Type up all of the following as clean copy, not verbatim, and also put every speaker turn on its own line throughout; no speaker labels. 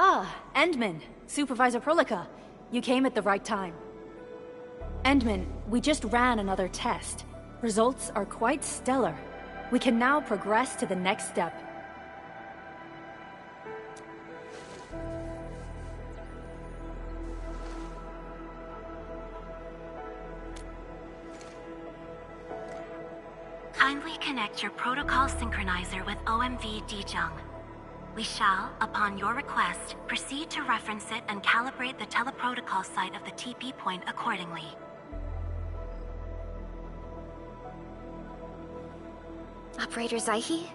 Ah, Endman, Supervisor Prolica. You came at the right time. Endman, we just ran another test. Results are quite stellar. We can now progress to the next step.
Kindly connect your protocol synchronizer with OMV Dijong. We shall, upon your request, proceed to reference it and calibrate the teleprotocol site of the TP point accordingly.
Operator Zaihi?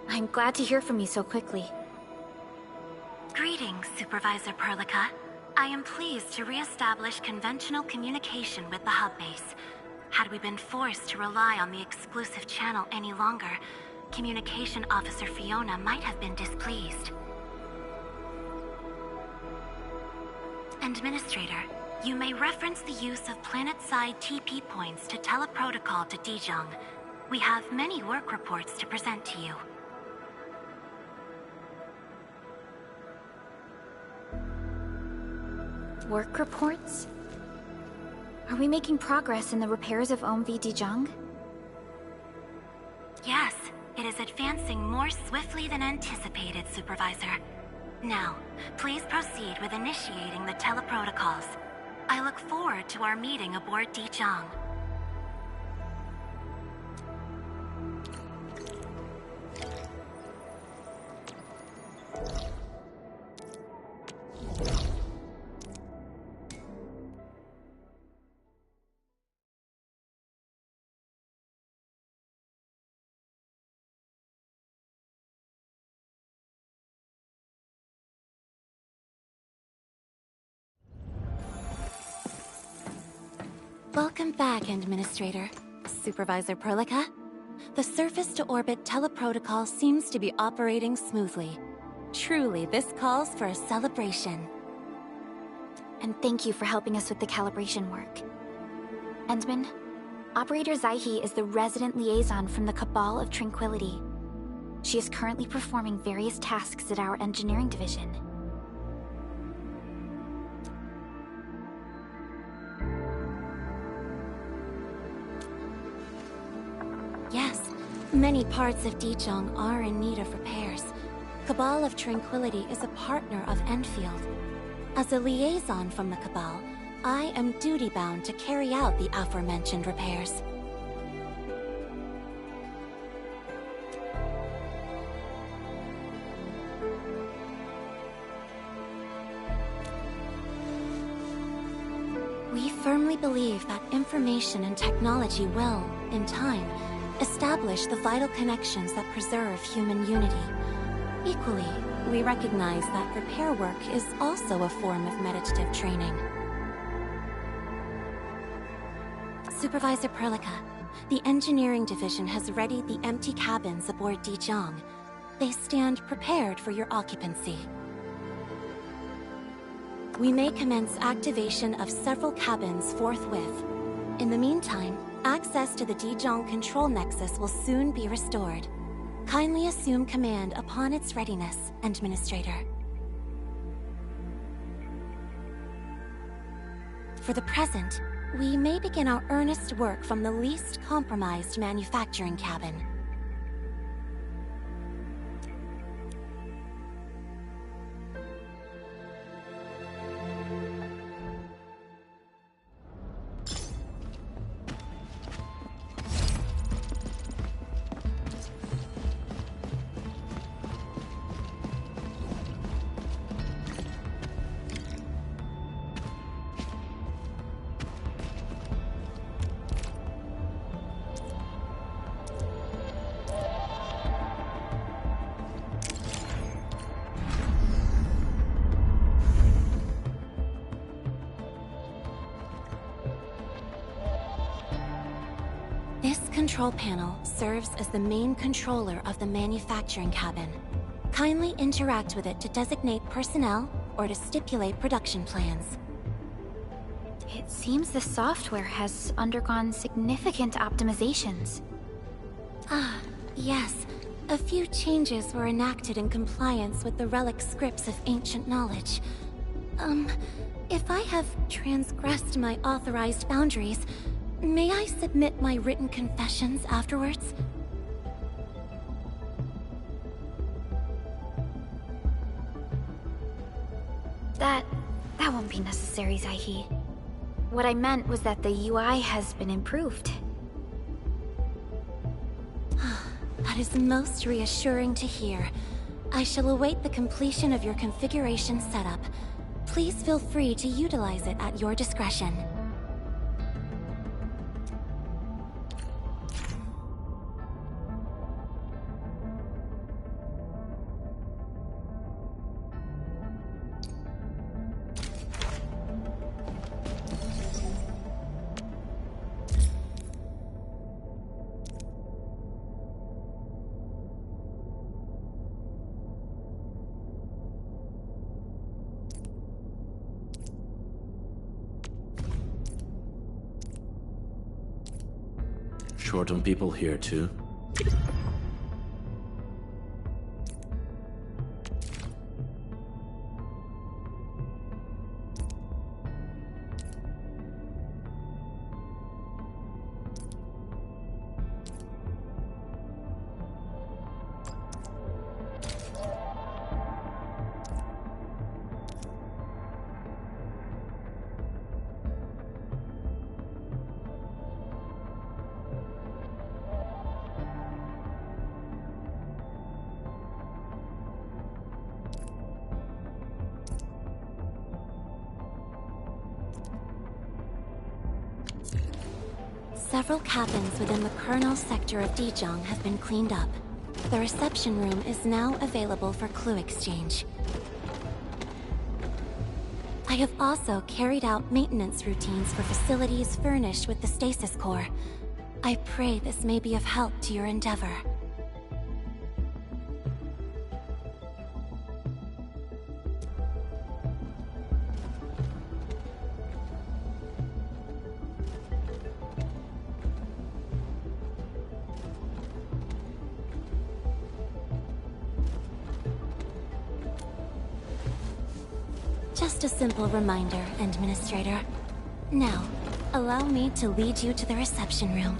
I'm glad to hear from you so quickly.
Greetings, Supervisor Prolica. I am pleased to re-establish conventional communication with the hub base. Had we been forced to rely on the exclusive channel any longer, Communication Officer Fiona might have been displeased. Administrator, you may reference the use of planet-side TP points to teleprotocol to Dijong. We have many work reports to present to you.
Work reports? Are we making progress in the repairs of OMV Dijong?
Yes, it is advancing more swiftly than anticipated, Supervisor. Now, please proceed with initiating the teleprotocols. I look forward to our meeting aboard Dijong. Welcome back, Administrator. Supervisor Prolica. The surface-to-orbit teleprotocol seems to be operating smoothly. Truly, this calls for a celebration.
And thank you for helping us with the calibration work. Endman, Operator Zaihi is the resident liaison from the Cabal of Tranquility. She is currently performing various tasks at our engineering division.
Yes, many parts of Dijong are in need of repairs. Cabal of Tranquility is a partner of Endfield. As a liaison from the Cabal, I am duty-bound to carry out the aforementioned repairs. We firmly believe that information and technology will, in time, establish the vital connections that preserve human unity. Equally, we recognize that repair work is also a form of meditative training. Supervisor Prolica, the engineering division has readied the empty cabins aboard Dijong. They stand prepared for your occupancy. We may commence activation of several cabins forthwith. In the meantime, access to the Dijong control nexus will soon be restored. Kindly assume command upon its readiness, Administrator. For the present, we may begin our earnest work from the least compromised manufacturing cabin. This control panel serves as the main controller of the manufacturing cabin. Kindly interact with it to designate personnel or to stipulate production plans.
It seems the software has undergone significant optimizations.
Ah, yes. A few changes were enacted in compliance with the relic scripts of ancient knowledge. If I have transgressed my authorized boundaries, may I submit my written confessions afterwards?
That won't be necessary, Zaihi. What I meant was that the UI has been improved.
That is most reassuring to hear. I shall await the completion of your configuration setup. Please feel free to utilize it at your discretion.
Short on people here too.
Several cabins within the kernel sector of Dijong have been cleaned up. The reception room is now available for clue exchange. I have also carried out maintenance routines for facilities furnished with the stasis core. I pray this may be of help to your endeavor. Just a simple reminder, Administrator. Now, allow me to lead you to the reception room.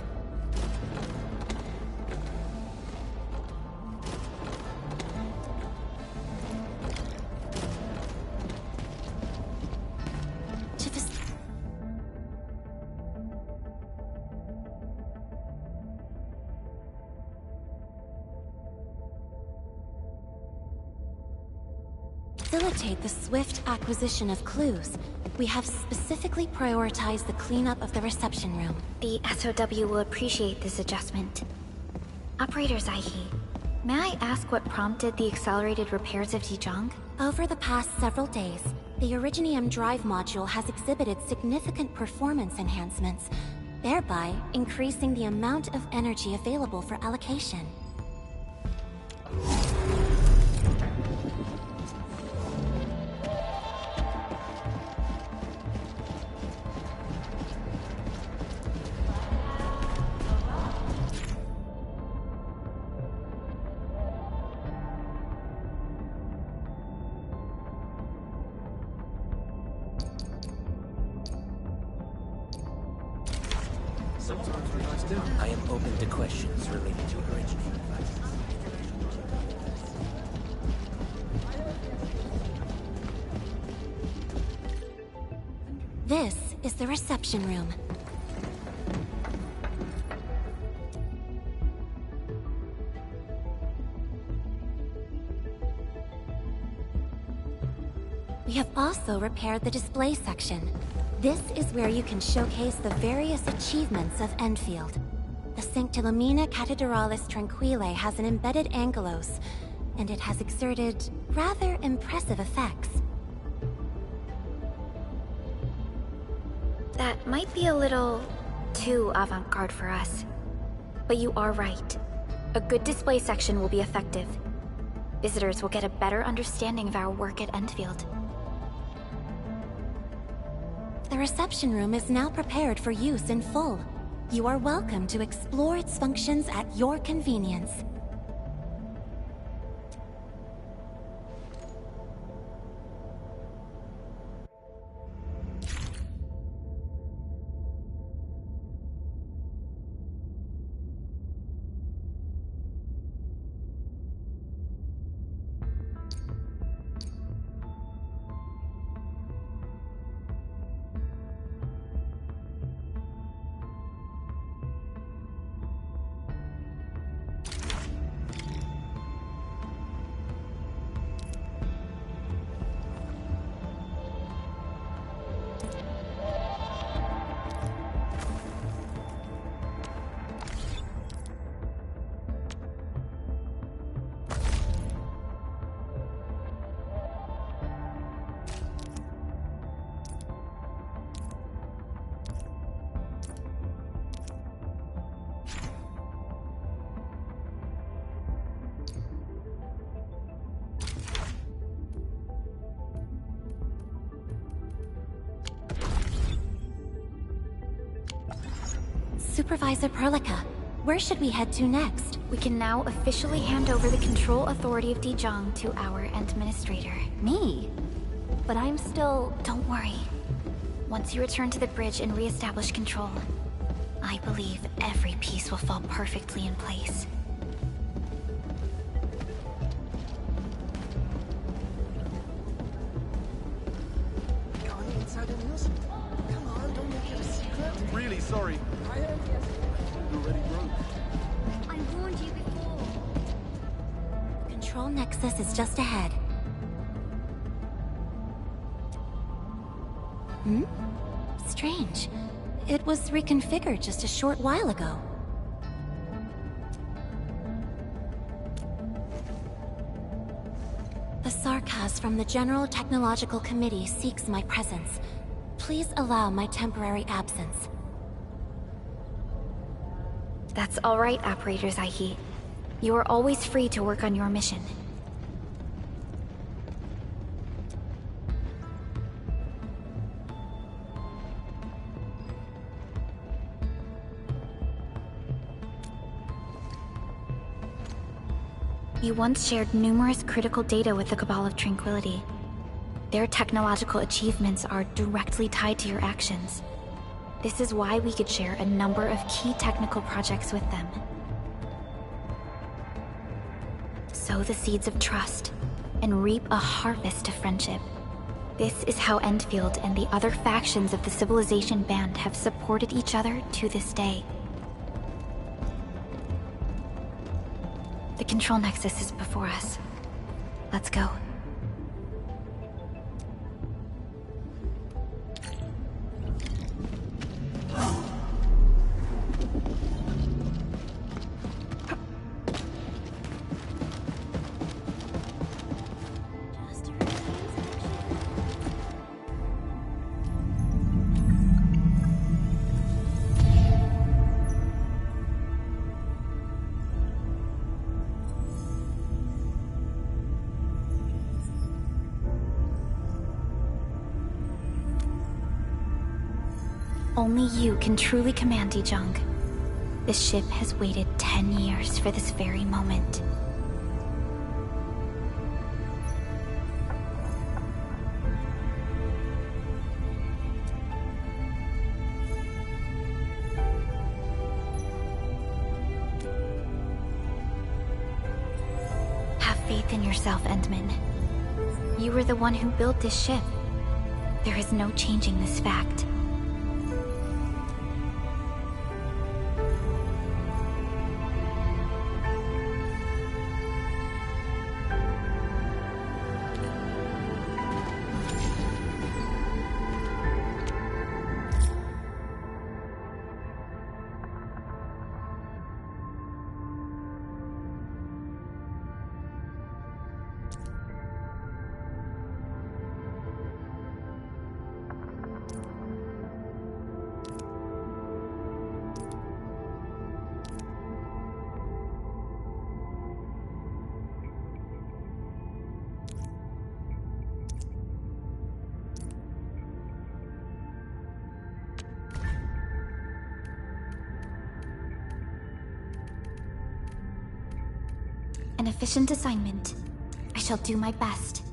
Facilitate the swift acquisition of clues, we have specifically prioritized the cleanup of the reception room.
The SOW will appreciate this adjustment. Operator Zaihi, may I ask what prompted the accelerated repairs of Dijong?
Over the past several days, the Originium drive module has exhibited significant performance enhancements, thereby increasing the amount of energy available for allocation.
I am open to questions related to Originium.
This is the reception room. We have also repaired the display section. This is where you can showcase the various achievements of Endfield. The Sanctilumina Cathedralis Tranquille has an embedded angelos, and it has exerted rather impressive effects.
That might be a little too avant-garde for us. But you are right. A good display section will be effective. Visitors will get a better understanding of our work at Endfield.
The reception room is now prepared for use in full. You are welcome to explore its functions at your convenience. Supervisor Perlica, where should we head to next?
We can now officially hand over the control authority of Dijong to our administrator.
Me? But I'm still...
Don't worry. Once you return to the bridge and re-establish control, I believe every piece will fall perfectly in place.
Got any insider news? Come on, don't make it a secret.
I'm really sorry.
I heard
You're already broke.
I warned you before.
Control Nexus is just ahead. Strange. It was reconfigured just a short while ago. The Sarkaz from the General Technological Committee seeks my presence. Please allow my temporary absence.
That's all right, Operator Zaihi. You are always free to work on your mission. You once shared numerous critical data with the Cabal of Tranquility. Their technological achievements are directly tied to your actions. This is why we could share a number of key technical projects with them. Sow the seeds of trust, and reap a harvest of friendship. This is how Endfield and the other factions of the Civilization Band have supported each other to this day. The Control Nexus is before us. Let's go. Only you can truly command Dijong. This ship has waited 10 years for this very moment. Have faith in yourself, Endman. You were the one who built this ship. There is no changing this fact. An efficient assignment. I shall do my best.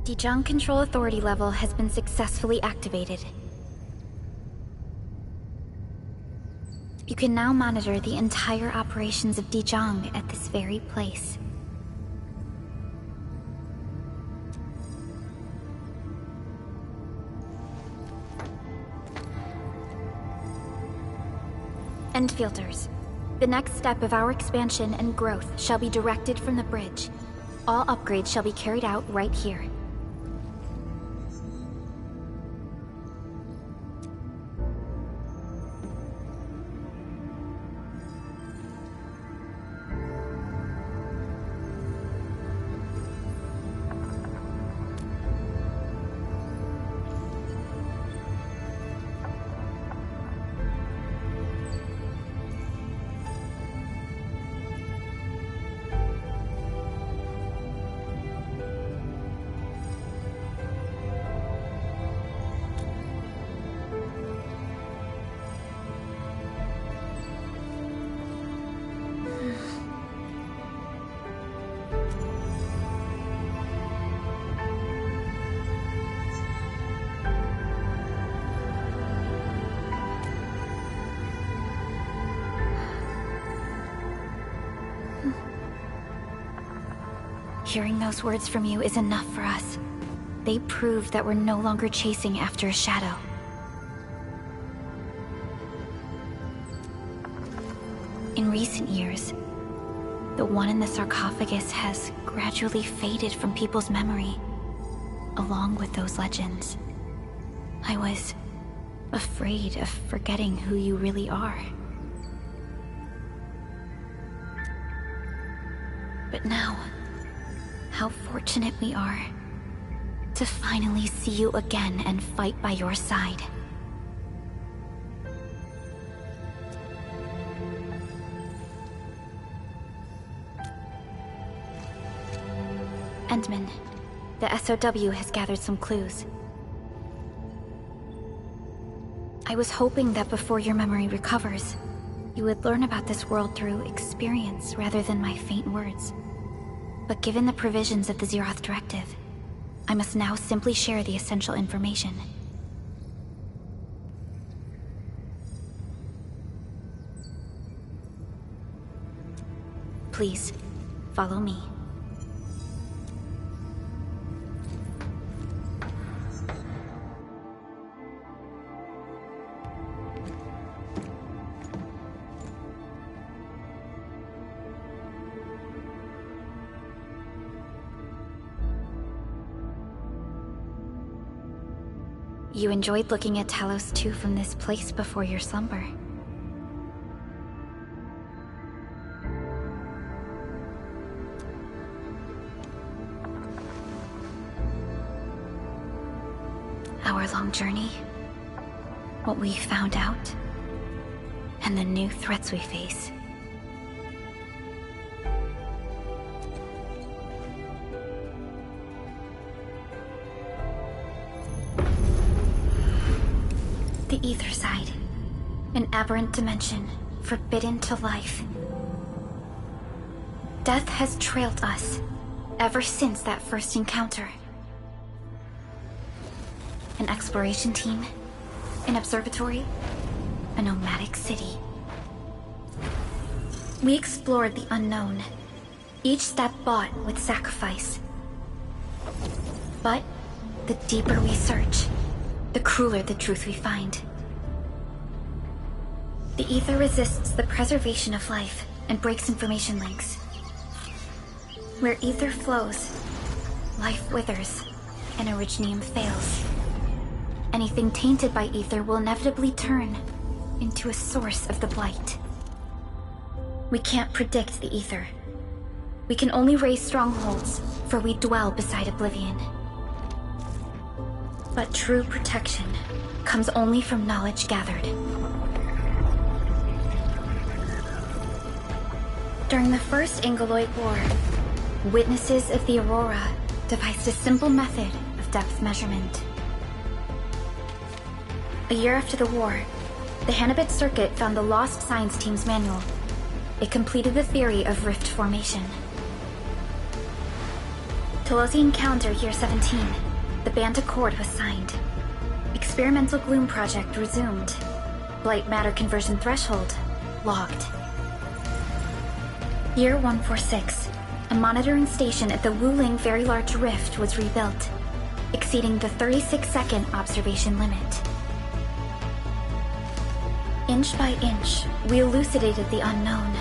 Dijong Control Authority level has been successfully activated. You can now monitor the entire operations of Dijong at this very place. Endfielders, the next step of our expansion and growth shall be directed from the bridge. All upgrades shall be carried out right here. Hearing those words from you is enough for us. They prove that we're no longer chasing after a shadow. In recent years, the one in the sarcophagus has gradually faded from people's memory, along with those legends. I was afraid of forgetting who you really are. But now, how fortunate we are to finally see you again and fight by your side. Endman, the SOW has gathered some clues. I was hoping that before your memory recovers, you would learn about this world through experience rather than my faint words. But given the provisions of the Zeroth Directive, I must now simply share the essential information. Please, follow me. You enjoyed looking at Talos 2 from this place before your slumber. Our long journey, what we found out, and the new threats we face. The Ether Side. An aberrant dimension, forbidden to life. Death has trailed us, ever since that first encounter. An exploration team, an observatory, a nomadic city. We explored the unknown, each step bought with sacrifice. But the deeper we search, the crueler the truth we find. The Ether resists the preservation of life and breaks information links. Where Ether flows, life withers, and Originium fails. Anything tainted by Ether will inevitably turn into a source of the Blight. We can't predict the Ether. We can only raise strongholds, for we dwell beside Oblivion. But true protection comes only from knowledge gathered. During the First Ingoloid War, witnesses of the Aurora devised a simple method of depth measurement. A year after the war, the Hannibit Circuit found the lost science team's manual. It completed the theory of rift formation. Telosian calendar year 17. The Band Accord was signed. Experimental Gloom project resumed. Blight matter conversion threshold logged. Year 146. A monitoring station at the Wuling Very Large Rift was rebuilt, exceeding the 36-second observation limit. Inch by inch, we elucidated the unknown,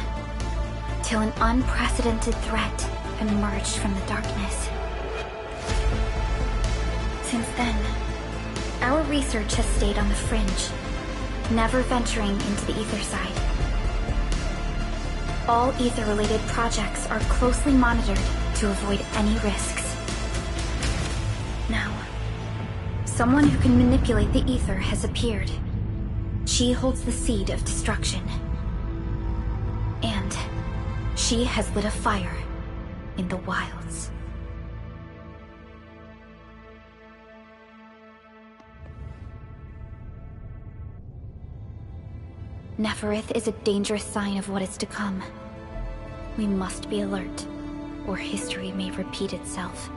till an unprecedented threat emerged from the darkness. Since then, our research has stayed on the fringe, never venturing into the Ether Side. All Ether-related projects are closely monitored to avoid any risks. Now, someone who can manipulate the Ether has appeared. She holds the seed of destruction. And she has lit a fire in the wilds. Neferith is a dangerous sign of what is to come. We must be alert, or history may repeat itself.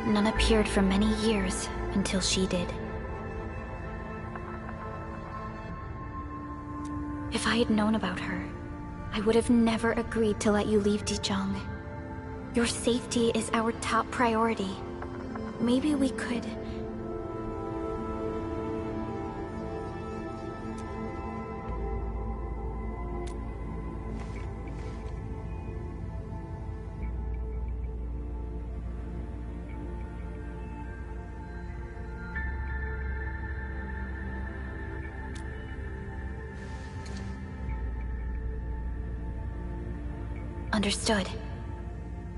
None appeared for many years, until she did. If I had known about her, I would have never agreed to let you leave Dijon. Your safety is our top priority. Maybe we could... Understood.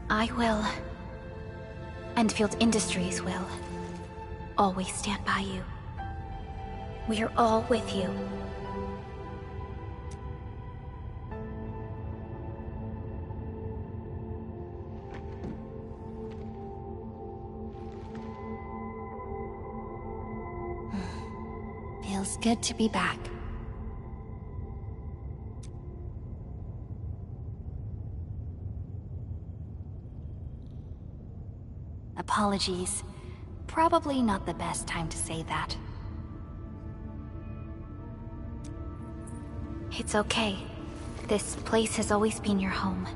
I will. Endfield Industries will. Always stand by you. We are all with you. Feels good to be back. Apologies. Probably not the best time to say that. It's okay. This place has always been your home.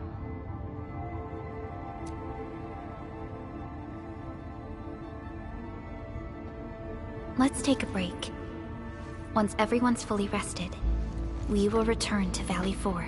Let's take a break. Once everyone's fully rested, we will return to Valley 4.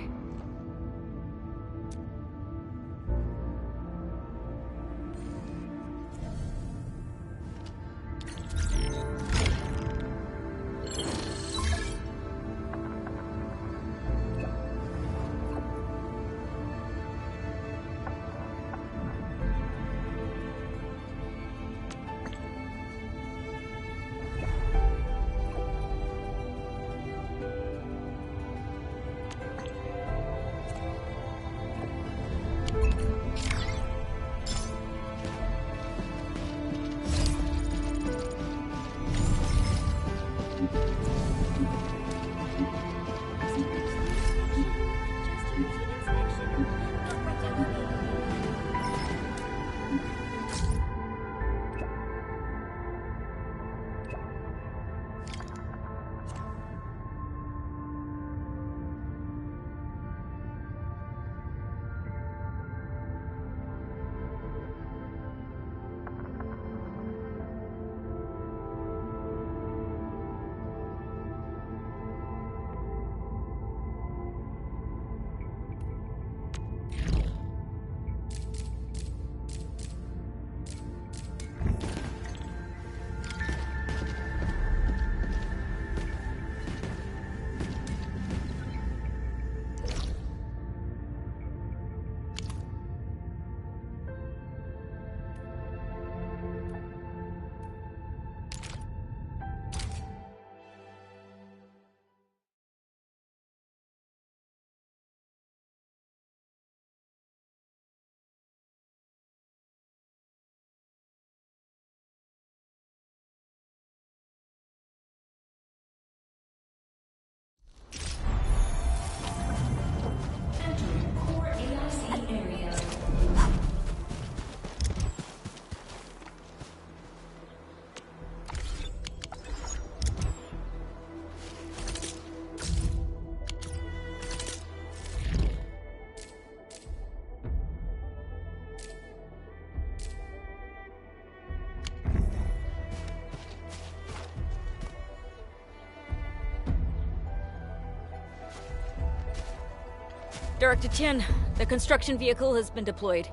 Director Chen, the construction vehicle has been deployed.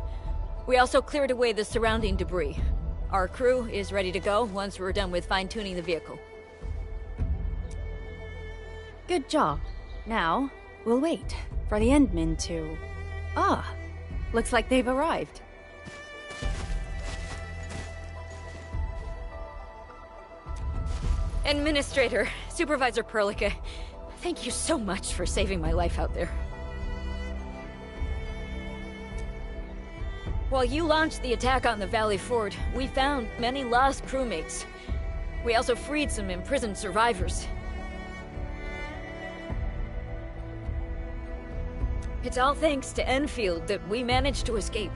We also cleared away the surrounding debris. Our crew is ready to go once we're done with fine-tuning the vehicle.
Good job. Now, we'll wait for the Endmen to... Ah, looks like they've arrived.
Administrator, Supervisor Perlica, thank you so much for saving my life out there. While you launched the attack on the Valley Fort, we found many lost crewmates. We also freed some imprisoned survivors. It's all thanks to Enfield that we managed to escape.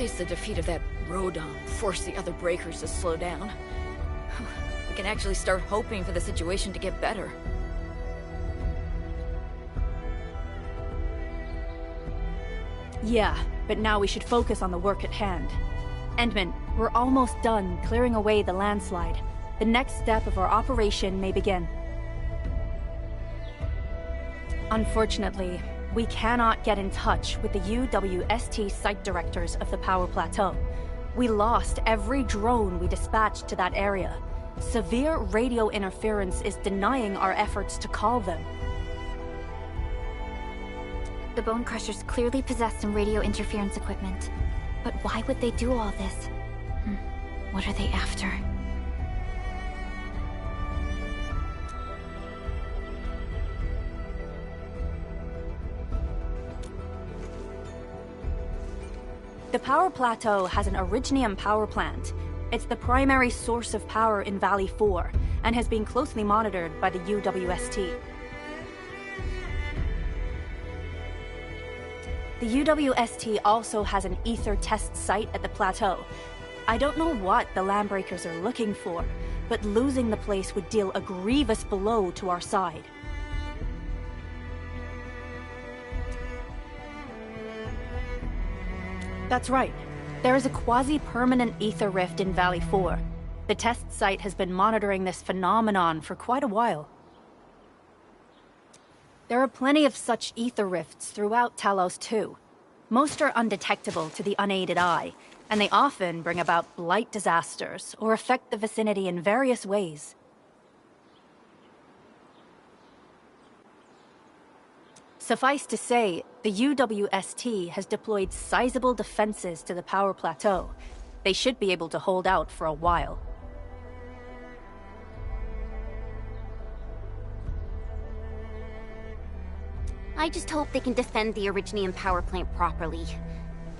least the defeat of that Rodon forced the other breakers to slow down. We can actually start hoping for the situation to get better.
Yeah, but now we should focus on the work at hand. Endman, we're almost done clearing away the landslide. The next step of our operation may begin. Unfortunately, we cannot get in touch with the UWST site directors of the Power Plateau. We lost every drone we dispatched to that area. Severe radio interference is denying our efforts to call them.
The Bone Crushers clearly possess some radio interference equipment. But why would they do all this? What are they after?
The Power Plateau has an Originium power plant. It's the primary source of power in Valley 4, and has been closely monitored by the UWST. The UWST also has an ether test site at the plateau. I don't know what the Landbreakers are looking for, but losing the place would deal a grievous blow to our side. That's right. There is a quasi-permanent ether rift in Valley 4. The test site has been monitoring this phenomenon for quite a while. There are plenty of such ether rifts throughout Talos too. Most are undetectable to the unaided eye, and they often bring about blight disasters or affect the vicinity in various ways. Suffice to say, the UWST has deployed sizable defenses to the Power Plateau. They should be able to hold out for a while.
I just hope they can defend the Originium power plant properly.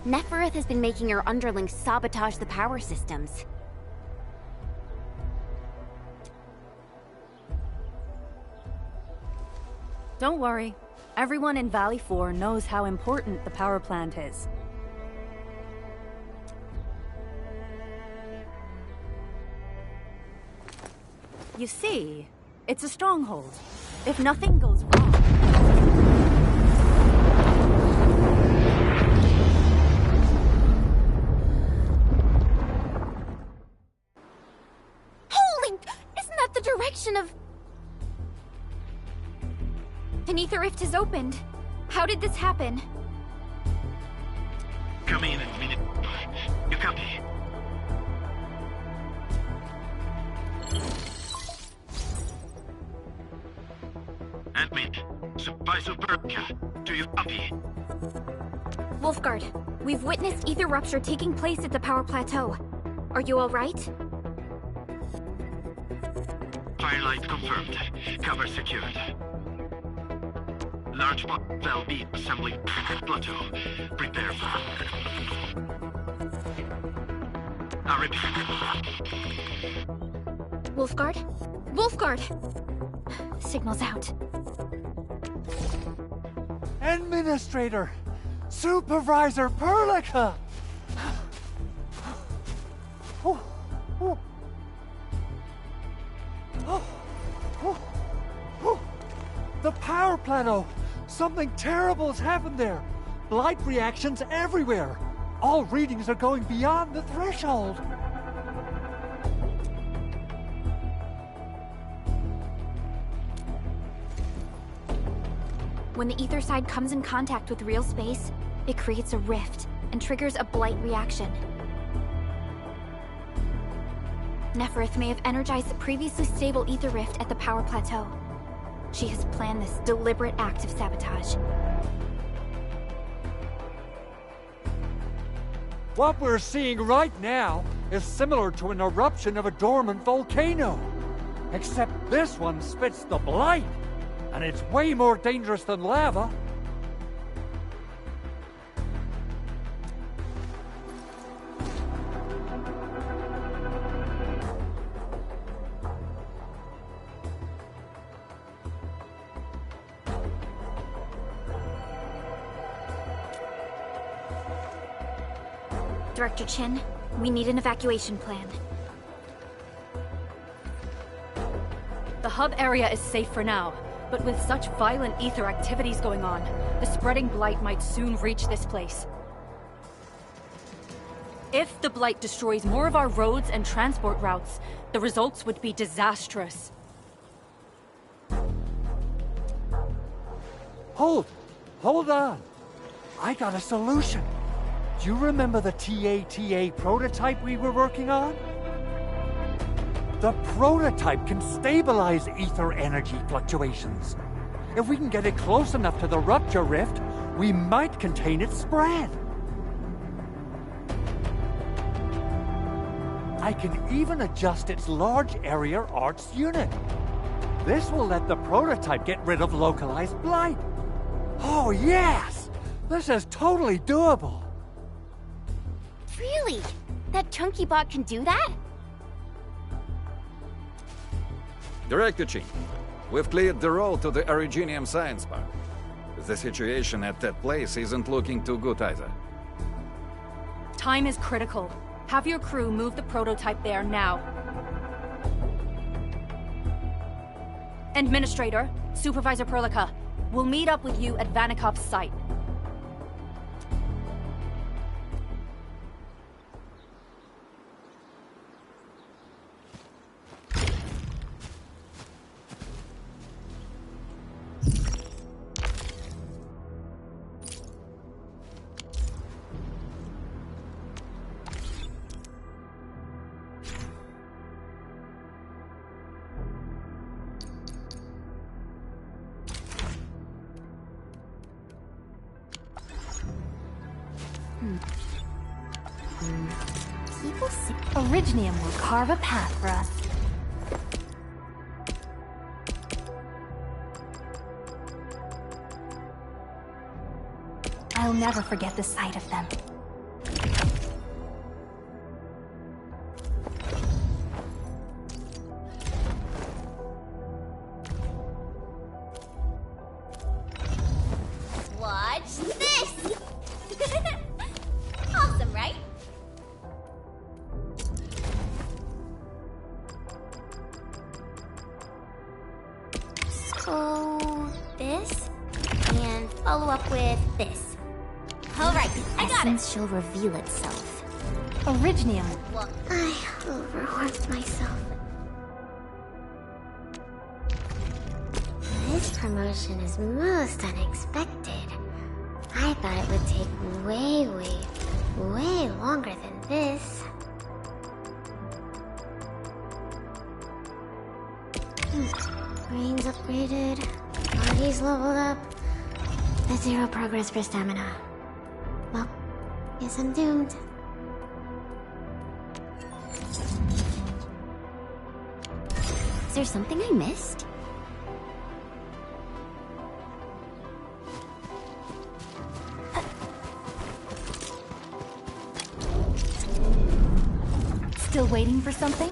Nefereth has been making her underlings sabotage the power systems.
Don't worry. Everyone in Valley 4 knows how important the power plant is. You see, it's a stronghold. If nothing goes wrong...
Holy! Isn't that the direction of...
An ether rift has opened. How did this happen?
Come in a minute. You copy? Admin, Supervisor Berka, do you copy?
Wolfguard, we've witnessed ether rupture taking place at the Power Plateau. Are you all right?
Firelight confirmed. Cover secured. Large valve beam assembling plateau. Prepare for... I repeat.
Wolfguard? Wolfguard! Signal's out.
Administrator! Supervisor Perlica! Oh, oh. Oh, oh, oh. The power plateau! Something terrible has happened there! Blight reactions everywhere! All readings are going beyond the threshold!
When the ether side comes in contact with real space, it creates a rift and triggers a blight reaction. Nefereth may have energized the previously stable ether rift at the Power Plateau. She has planned this deliberate act of sabotage.
What we're seeing right now is similar to an eruption of a dormant volcano. Except this one spits the blight, and it's way more dangerous than lava.
Director Chin, we need an evacuation plan.
The hub area is safe for now, but with such violent ether activities going on, the spreading blight might soon reach this place. If the blight destroys more of our roads and transport routes, the results would be disastrous.
Hold on. I got a solution. Do you remember the TATA prototype we were working on? The prototype can stabilize ether energy fluctuations. If we can get it close enough to the rupture rift, we might contain its spread. I can even adjust its large area arts unit. This will let the prototype get rid of localized blight. Oh yes! This is totally doable.
Really? That chunky bot can do that?
Director Chin, we've cleared the road to the Originium Science Park. The situation at that place isn't looking too good either.
Time is critical. Have your crew move the prototype there now. Administrator, Supervisor Prolica, we'll meet up with you at Vanikov's site.
Originium will carve a path for us. I'll never forget the sight of them.
Watch this! Awesome, right? So, this, and follow up with this. Alright, I got it!
Essence shall reveal itself. Originium.
I overworked myself. This promotion is most unexpected. I thought it would take way longer than this. Brains upgraded, bodies leveled up, but zero progress for stamina. Well, guess I'm doomed.
Is there something I missed? Still waiting for something?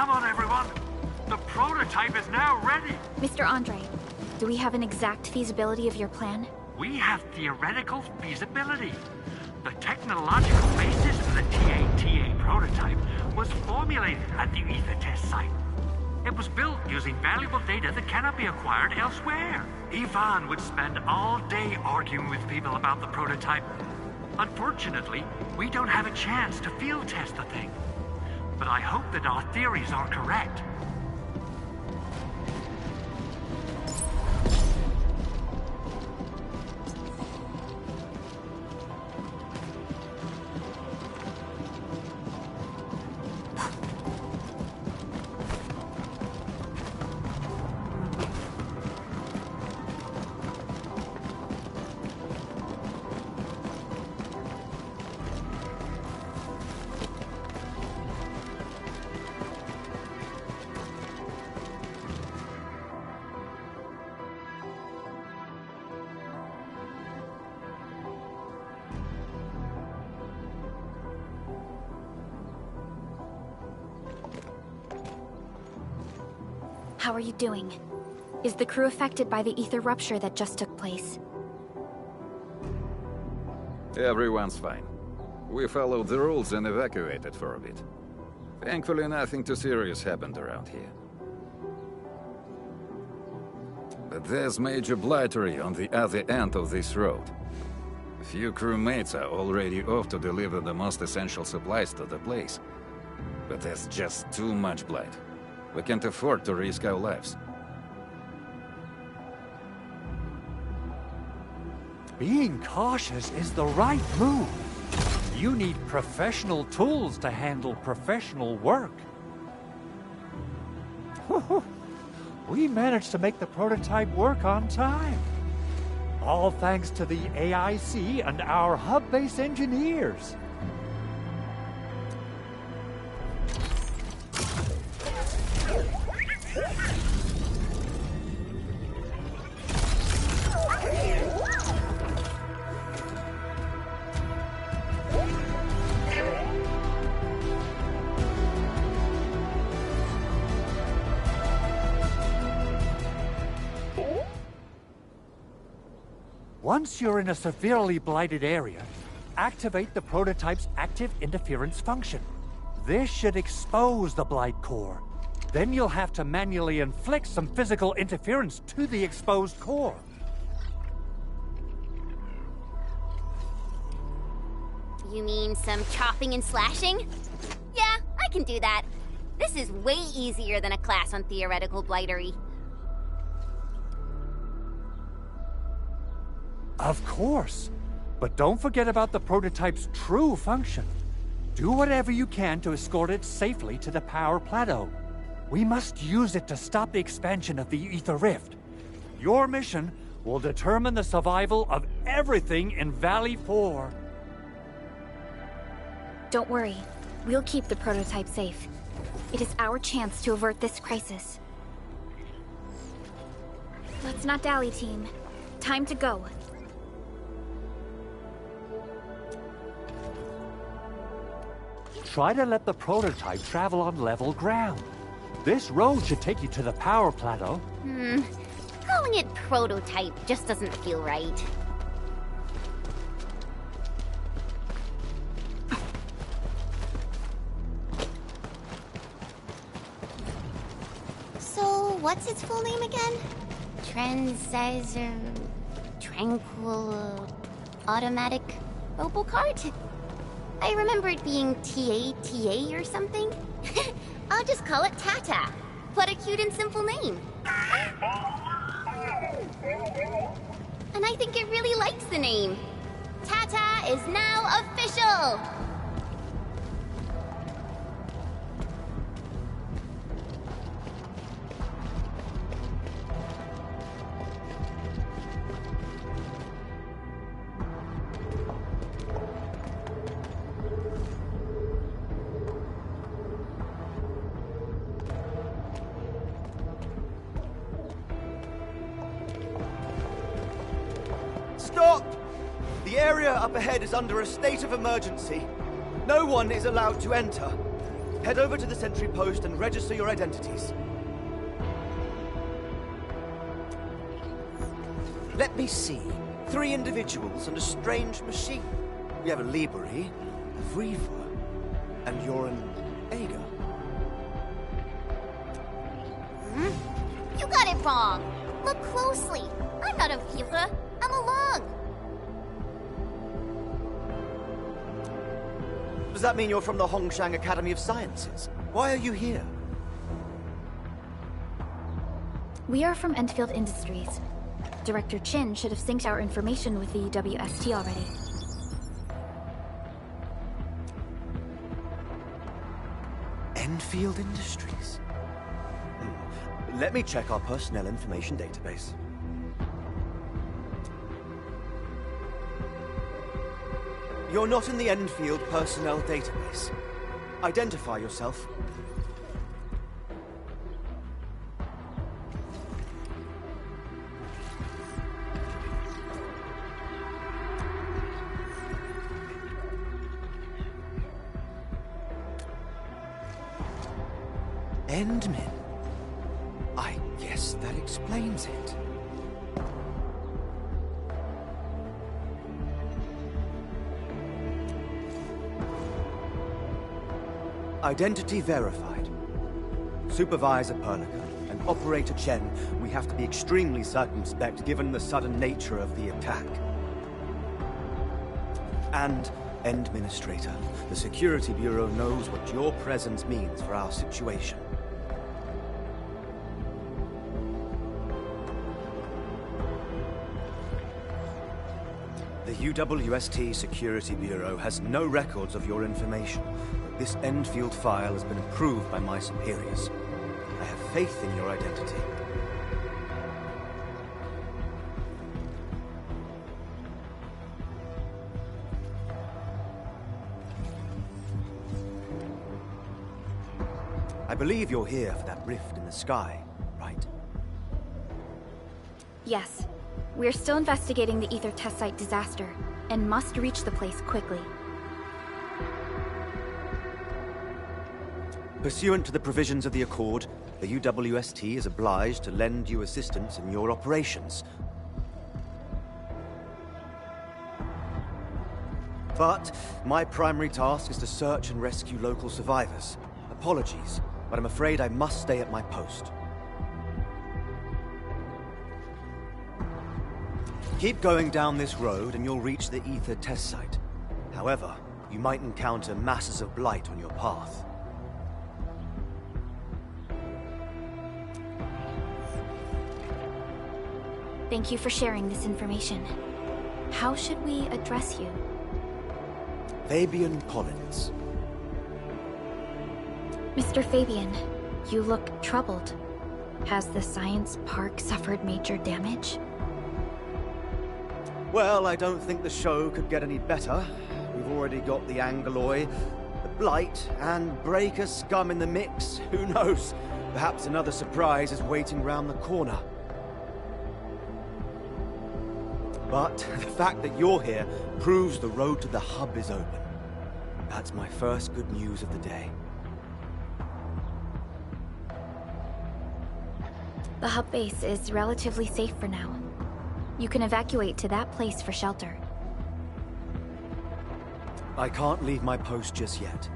Come on, everyone. The prototype is now ready.
Mr. Andre, do we have an exact feasibility of your plan?
We have theoretical feasibility. The technological basis for the TA prototype was formulated at the Ether test site. It was built using valuable data that cannot be acquired elsewhere. Ivan would spend all day arguing with people about the prototype. Unfortunately, we don't have a chance to field test the thing. But I hope that our theories are correct.
How are you doing? Is the crew affected by the ether rupture that just took place?
Everyone's fine. We followed the rules and evacuated for a bit. Thankfully, nothing too serious happened around here. But there's major blightery on the other end of this road. A few crewmates are already off to deliver the most essential supplies to the place. But there's just too much blight. We can't afford to risk our lives.
Being cautious is the right move. You need professional tools to handle professional work. We managed to make the prototype work on time. All thanks to the AIC and our hub-base engineers. Once you're in a severely blighted area, activate the prototype's active interference function. This should expose the blight core. Then you'll have to manually inflict some physical interference to the exposed core.
You mean some chopping and slashing? Yeah, I can do that. This is way easier than a class on theoretical blightery.
Of course. But don't forget about the prototype's true function. Do whatever you can to escort it safely to the power plateau. We must use it to stop the expansion of the Ether Rift. Your mission will determine the survival of everything in Valley 4.
Don't worry. We'll keep the prototype safe. It is our chance to avert this crisis. Let's not dally, team. Time to go.
Try to let the prototype travel on level ground. This road should take you to the power plateau.
Calling it prototype just doesn't feel right. So, what's its full name again? Tranquil... Automatic... Robocart? I remember it being TA or something. I'll just call it Tata. What a cute and simple name. And I think it really likes the name. Tata is now official!
Stop! The area up ahead is under a state of emergency. No one is allowed to enter. Head over to the sentry post and register your identities. Let me see. 3 individuals and a strange machine. We have a Liberi, a Vriever, and you're an Ager.
You got it wrong. Look closely. I'm not a Vriever. I'm a Lung.
Does that mean you're from the Hongshang Academy of Sciences? Why are you here?
We are from Endfield Industries. Director Chin should have synced our information with the WST already.
Endfield Industries? Let me check our personnel information database. You're not in the Endfield personnel database. Identify yourself. Endmin. I guess that explains it. Identity verified. Supervisor Perlica and Operator Chen, we have to be extremely circumspect given the sudden nature of the attack. And Administrator, the Security Bureau knows what your presence means for our situation. The UWST Security Bureau has no records of your information, but this Endfield file has been approved by my superiors. I have faith in your identity. I believe you're here for that rift in the sky, right?
Yes. We're still investigating the Ether test site disaster, and must reach the place quickly.
Pursuant to the provisions of the Accord, the UWST is obliged to lend you assistance in your operations. But my primary task is to search and rescue local survivors. Apologies, but I'm afraid I must stay at my post. Keep going down this road and you'll reach the Ether test site. However, you might encounter masses of blight on your path.
Thank you for sharing this information. How should we address you?
Fabian Collins.
Mr. Fabian, you look troubled. Has the science park suffered major damage?
Well, I don't think the show could get any better. We've already got the Angeloy, the Blight, and Breaker scum in the mix. Who knows? Perhaps another surprise is waiting round the corner. But the fact that you're here proves the road to the hub is open. That's my first good news of the day.
The hub base is relatively safe for now. You can evacuate to that place for shelter.
I can't leave my post just yet.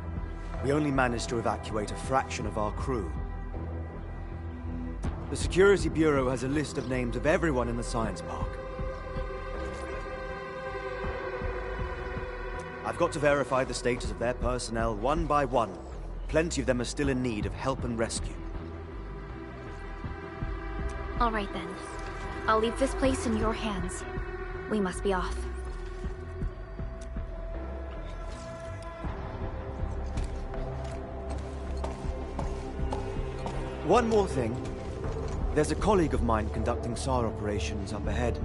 We only managed to evacuate a fraction of our crew. The Security Bureau has a list of names of everyone in the science park. I've got to verify the status of their personnel one by one. Plenty of them are still in need of help and rescue.
All right then. I'll leave this place in your hands. We must be off.
One more thing. There's a colleague of mine conducting SAR operations up ahead.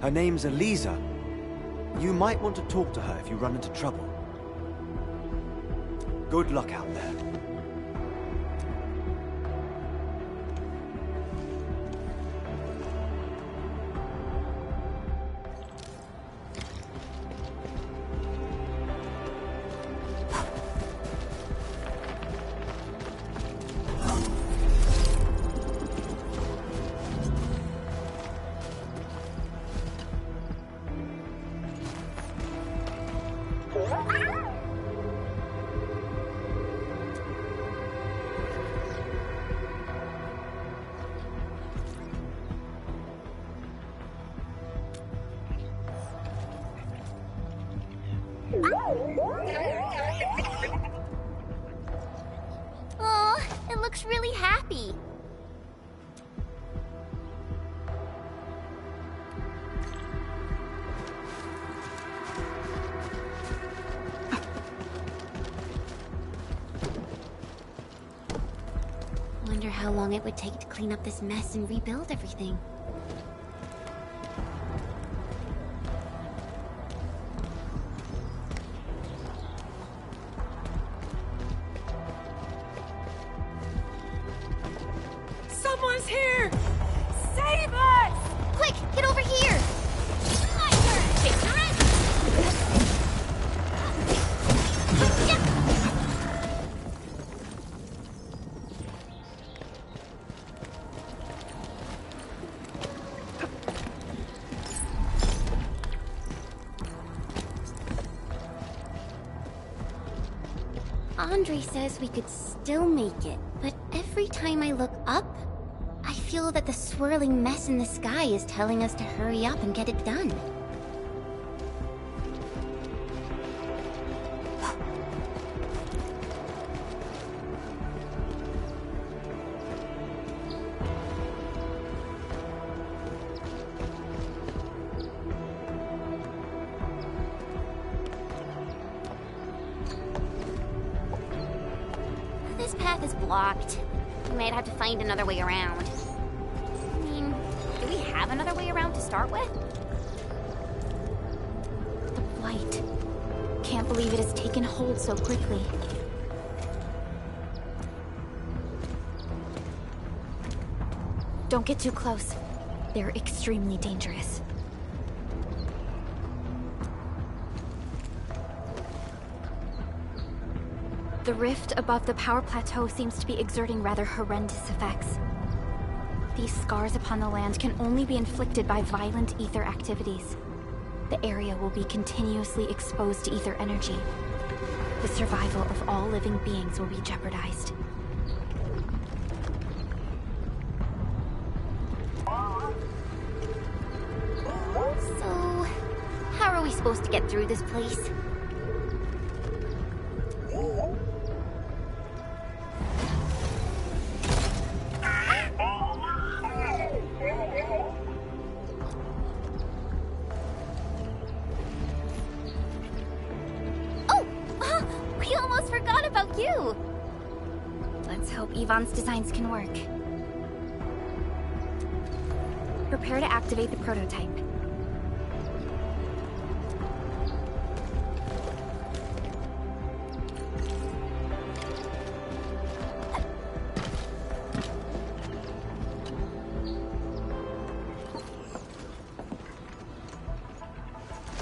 Her name's Eliza. You might want to talk to her if you run into trouble. Good luck out there.
happy. Wonder how long it would take to clean up this mess and rebuild everything.
Someone's here! Save us!
Quick, get over here! My turn! Take your rest! Andre says we could still make it, but every time I look up, I feel that the swirling mess in the sky is telling us to hurry up and get it done. This path is blocked. We might have to find another way around. I mean, do we have another way around to start with?
The blight. Can't believe it has taken hold so quickly. Don't get too close. They're extremely dangerous. The rift above the power plateau seems to be exerting rather horrendous effects. These scars upon the land can only be inflicted by violent ether activities. The area will be continuously exposed to ether energy. The survival of all living beings will be jeopardized.
So, how are we supposed to get through this place? We almost forgot about you!
Let's hope Yvonne's designs can work. Prepare to activate the prototype.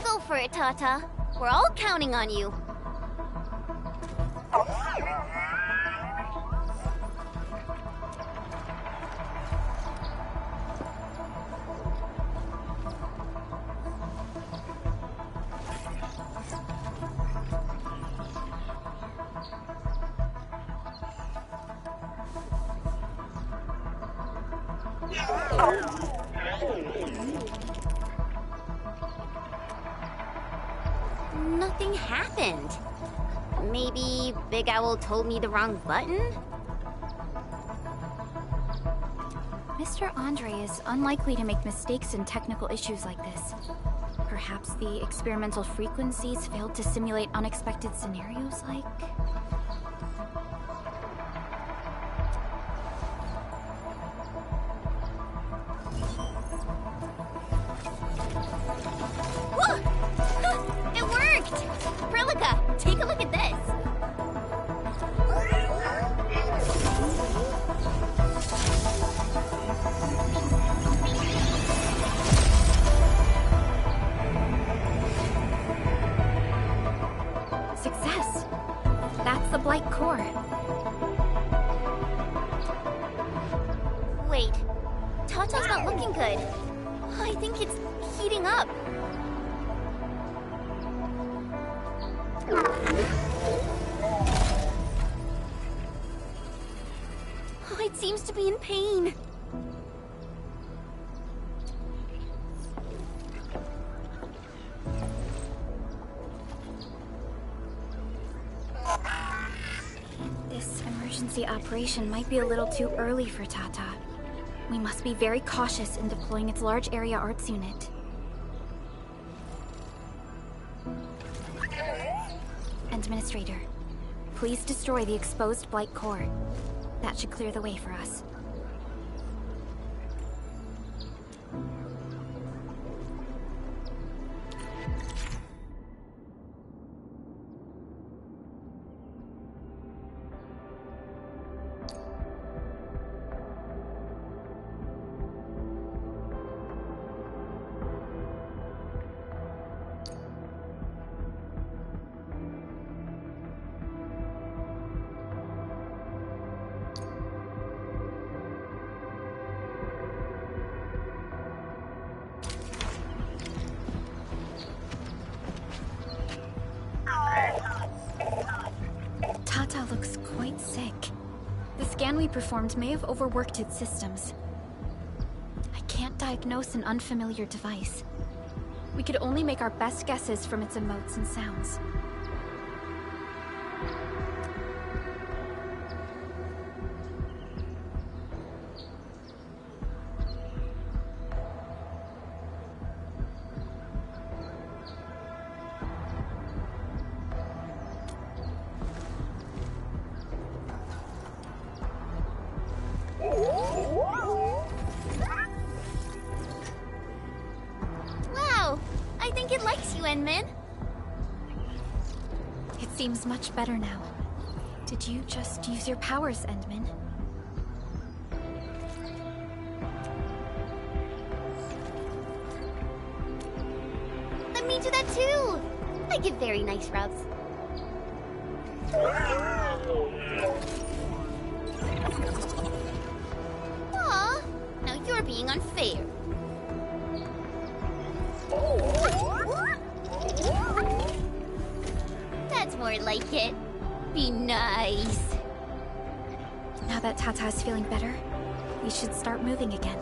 Go for it, Tata. We're all counting on you. Nothing happened. Maybe Big Owl told me the wrong button?
Mr. Andre is unlikely to make mistakes in technical issues like this. Perhaps the experimental frequencies failed to simulate unexpected scenarios like...
It worked! Prilica, take a look at this!
Success! That's the Blight core.
Wait, Tata's not looking good. I think it's heating up. Oh, it seems to be in pain.
This immersion emergency operation might be a little too early for Tata. We must be very cautious in deploying its large area arts unit. Administrator, please destroy the exposed Blight core. That should clear the way for us. Tata looks quite sick. The scan we performed may have overworked its systems. I can't diagnose an unfamiliar device. We could only make our best guesses from its emotes and sounds.
Wow! I think it likes you, Enmin.
It seems much better now. Did you just use your powers, Endman?
Let me do that too! I give very nice rubs. Aw, now you're being unfair. That's more like it. Be nice.
Now that Tata is feeling better, we should start moving again.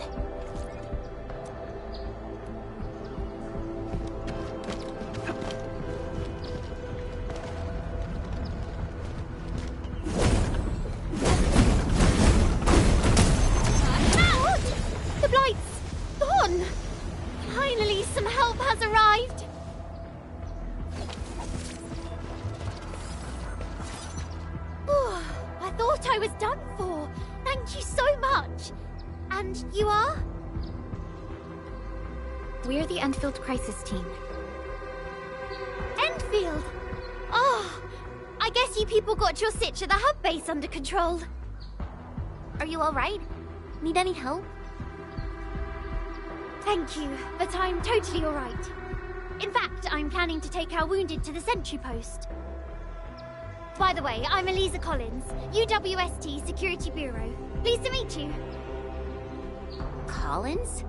Ouch! The Blight's gone! Finally, some help has arrived! I thought I was done for. Thank you so much. And you are?
We're the Enfield Crisis Team.
Enfield! Oh, I guess you people got your sitch at the hub base under control. Are you alright? Need any help? Thank you, but I'm totally alright. In fact, I'm planning to take our wounded to the sentry post. By the way, I'm Eliza Collins, UWST Security Bureau. Pleased to meet you.
Collins?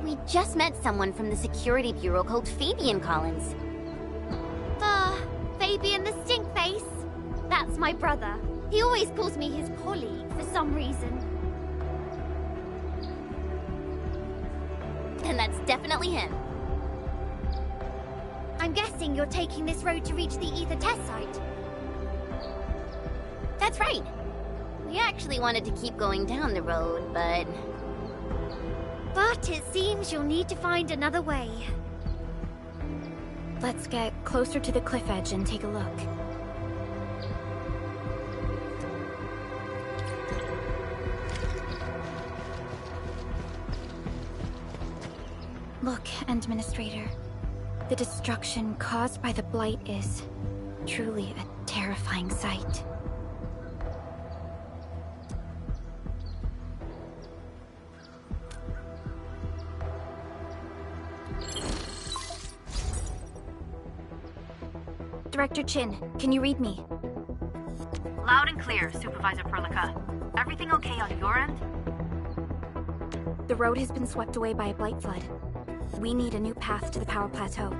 We just met someone from the Security Bureau called Fabian Collins. Fabian the Stinkface. That's my brother. He always calls me his colleague for some reason. And that's definitely him. I'm guessing you're taking this road to reach the Ether test site. That's right. We actually wanted to keep going down the road, but... But it seems you'll need to find another way.
Let's get closer to the cliff edge and take a look. Look, Administrator. The destruction caused by the Blight is truly a terrifying sight. Director Chin, can you read me?
Loud and clear, Supervisor Perlica. Everything okay on your end?
The road has been swept away by a Blight flood. We need a new path to the power plateau.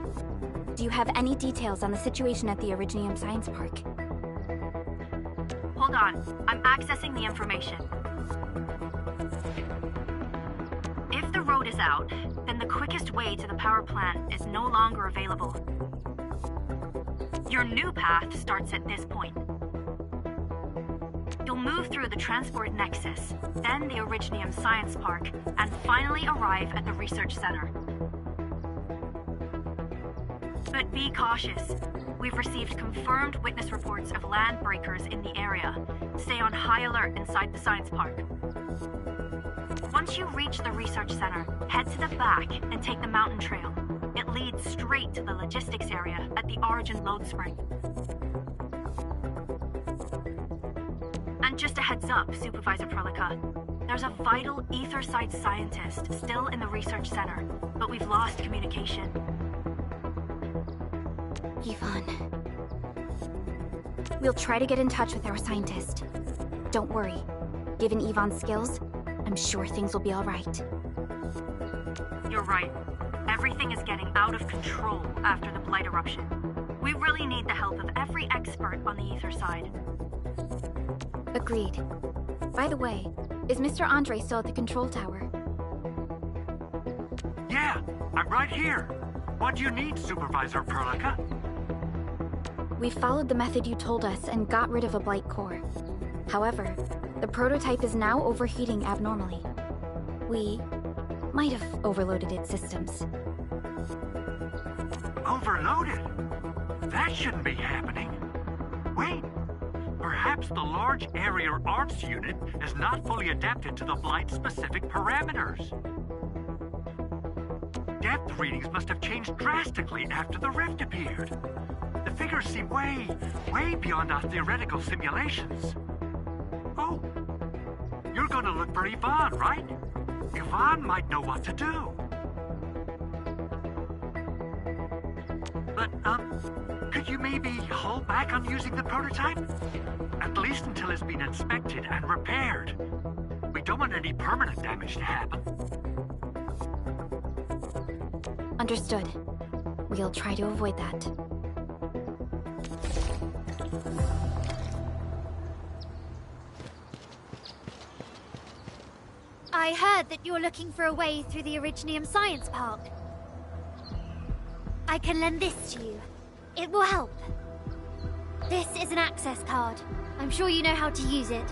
Do you have any details on the situation at the Originium Science Park?
Hold on, I'm accessing the information. If the road is out, then the quickest way to the power plant is no longer available. Your new path starts at this point. You'll move through the Transport Nexus, then the Originium Science Park, and finally arrive at the Research Center. But be cautious. We've received confirmed witness reports of land breakers in the area. Stay on high alert inside the Science Park. Once you reach the Research Center, head to the back and take the mountain trail. It leads straight to the logistics area at the Origin Load Spring. And just a heads up, Supervisor Prolica. There's a vital Etherside scientist still in the Research Center, but we've lost communication.
Yvonne. We'll try to get in touch with our scientist. Don't worry. Given Yvonne's skills, I'm sure things will be all right.
You're right. Everything is getting out of control after the Blight eruption. We really need the help of every expert on the Ether side.
Agreed. By the way, is Mr. Andre still at the control tower?
Yeah, I'm right here. What do you need, Supervisor Prolica?
We followed the method you told us and got rid of a Blight core. However, the prototype is now overheating abnormally. We might have overloaded its systems.
Overloaded? That shouldn't be happening. Wait, perhaps the large area arms unit is not fully adapted to the Blight-specific parameters. Depth readings must have changed drastically after the rift appeared. The figures seem way beyond our theoretical simulations. Oh, you're gonna look for Yvonne, right? Yvonne might know what to do. But, could you maybe hold back on using the prototype? At least until it's been inspected and repaired. We don't want any permanent damage to happen.
Understood. We'll try to avoid that.
I heard that you're looking for a way through the Originium Science Park. I can lend this to you. It will help. This is an access card. I'm sure you know how to use it.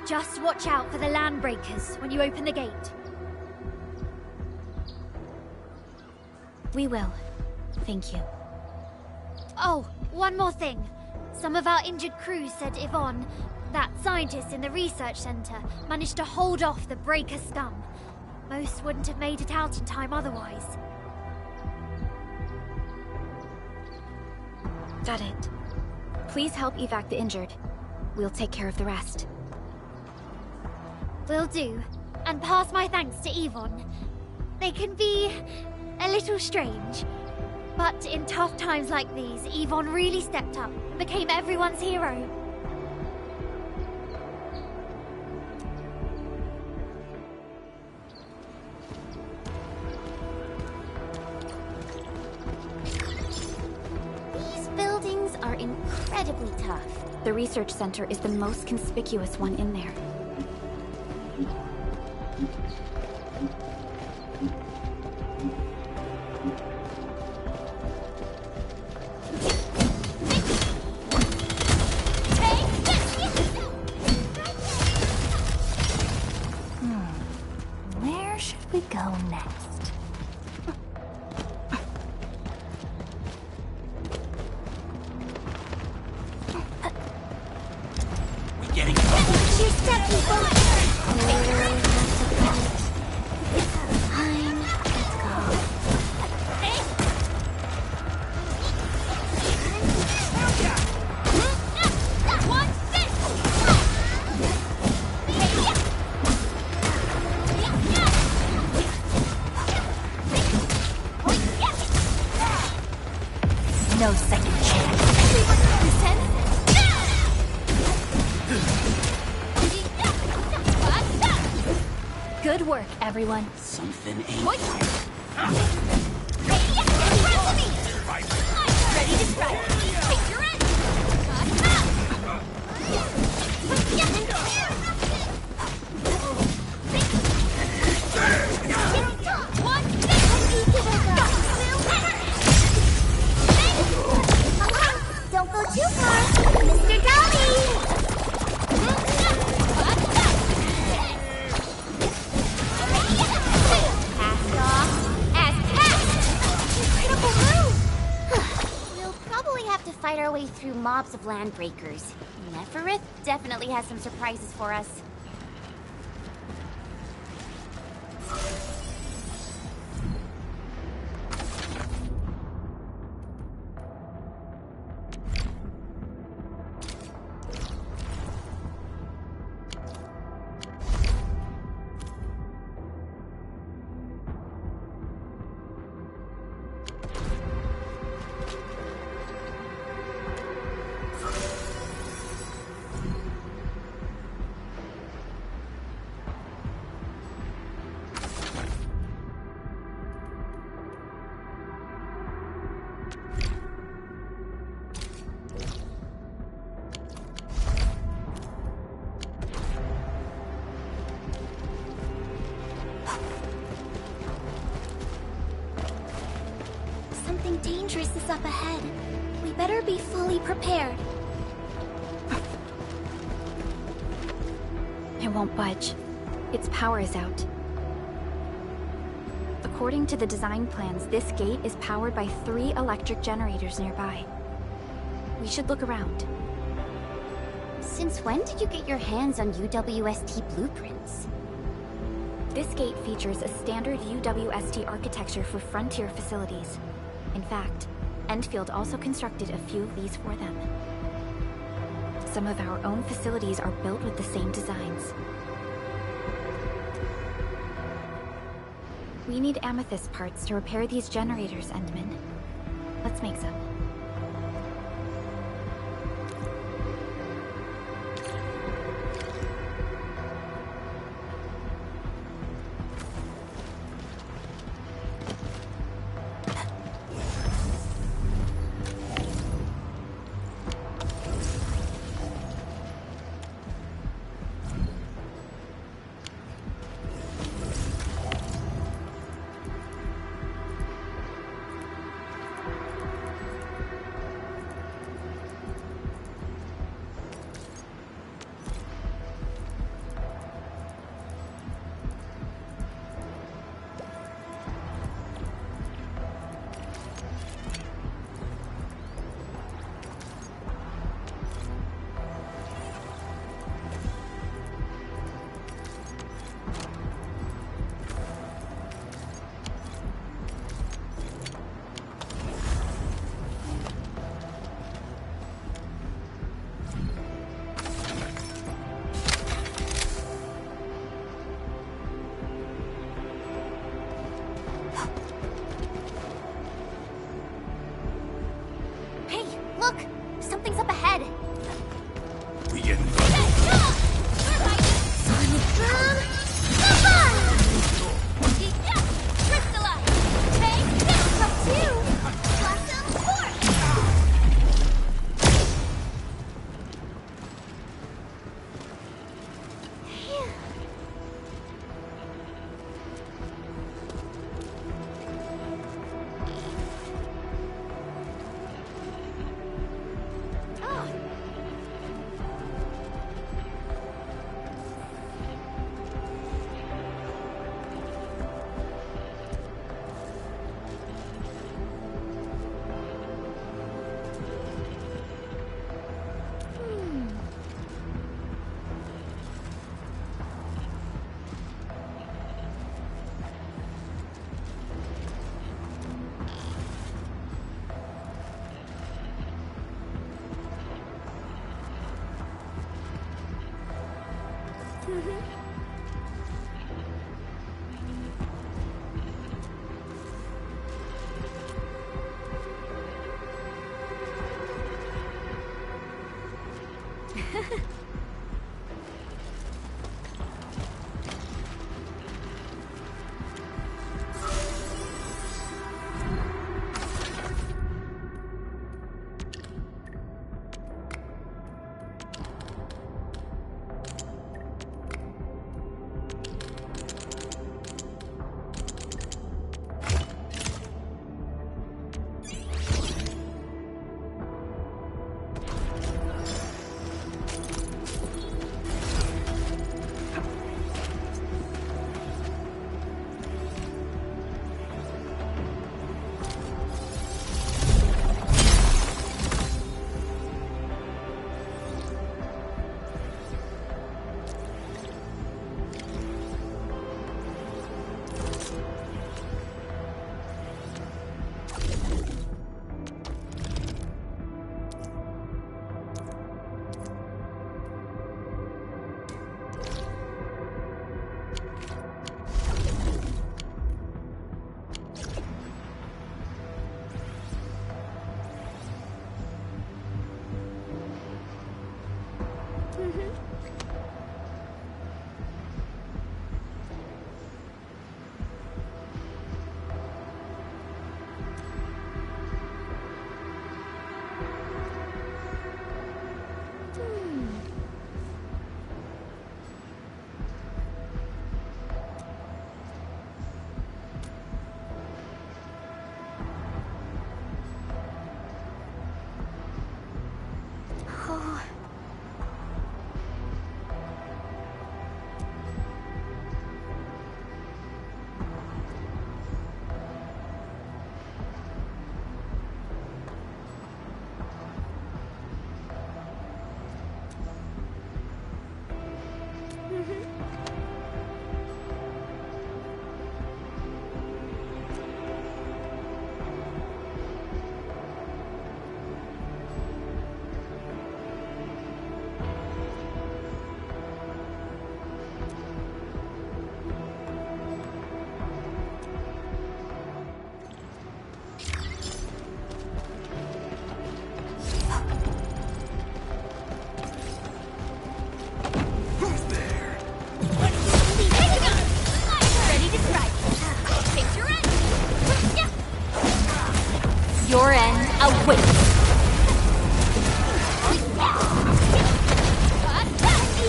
Just watch out for the land breakers when you open the gate.
We will. Thank you.
Oh, one more thing. Some of our injured crew said Yvonne, that scientist in the research center, managed to hold off the breaker scum. Most wouldn't have made it out in time otherwise.
Got it. Please help evac the injured. We'll take care of the rest.
Will do. And pass my thanks to Yvonne. They can be a little strange. But in tough times like these, Yvonne really stepped up and became everyone's hero.
These buildings are incredibly tough. The research center is the most conspicuous one in there.
Where should we go next?
We're getting
Watch your step, people!
Fine, let's go. No second chance.
Good work, everyone.
Something ain't
Ready to strike. Take your end. Don't go too far, Mr. Dolly. mobs of landbreakers. Neferith definitely has some surprises for us. Something dangerous is up ahead. We better be fully prepared.
It won't budge. Its power is out. According to the design plans, this gate is powered by 3 electric generators nearby. We should look around.
Since when did you get your hands on UWST blueprints?
This gate features a standard UWST architecture for frontier facilities. In fact, Endfield also constructed a few of these for them. Some of our own facilities are built with the same designs. We need amethyst parts to repair these generators, Endman. Let's make some.
Something's up ahead.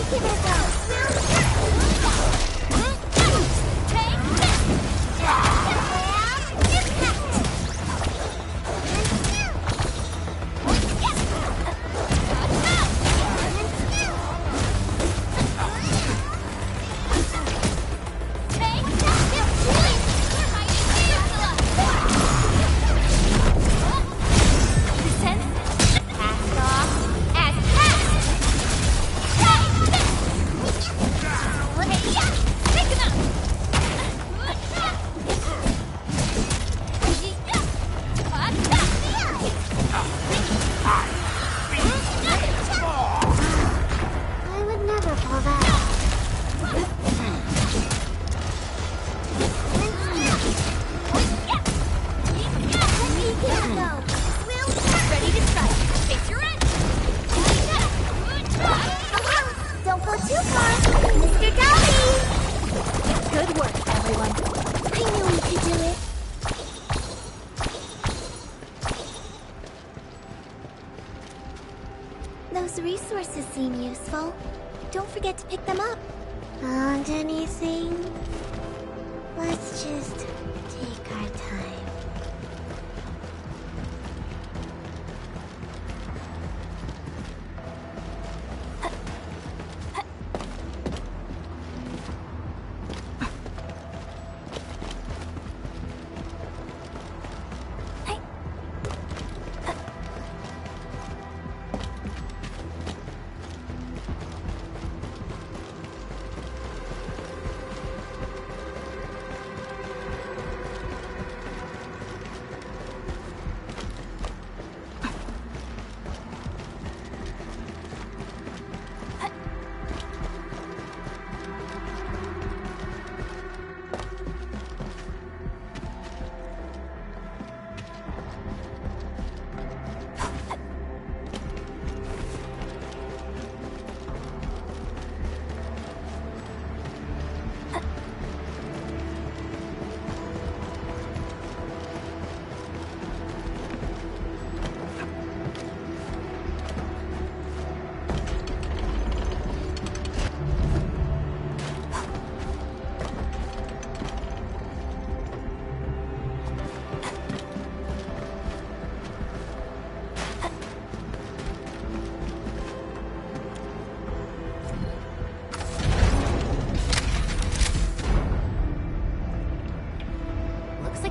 Give it a go.
Those resources seem useful. Don't forget to pick them up. Want anything? Let's just take our time.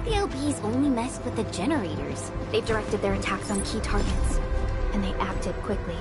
LBs only messed with the generators. They've directed their attacks on key targets, and they acted quickly.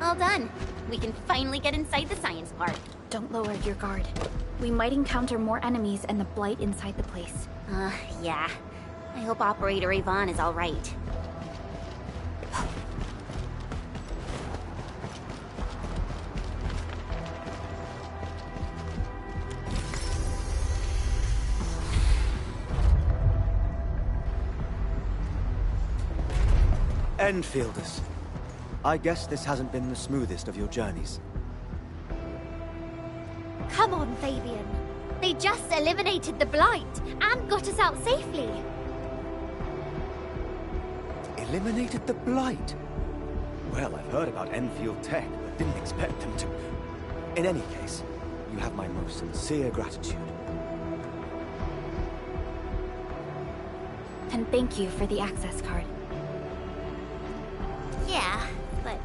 All done. We can finally get inside the science park.
Don't lower your guard. We might encounter more enemies and the Blight inside the place.
Yeah. I hope Operator Yvonne is all right.
Enfielders. I guess this hasn't been the smoothest of your journeys.
Come on, Fabian. They just eliminated the Blight and got us out safely.
Eliminated the Blight? Well, I've heard about Enfield tech, but didn't expect them to. In any case, you have my most sincere gratitude.
And thank you for the access card.
Yeah, but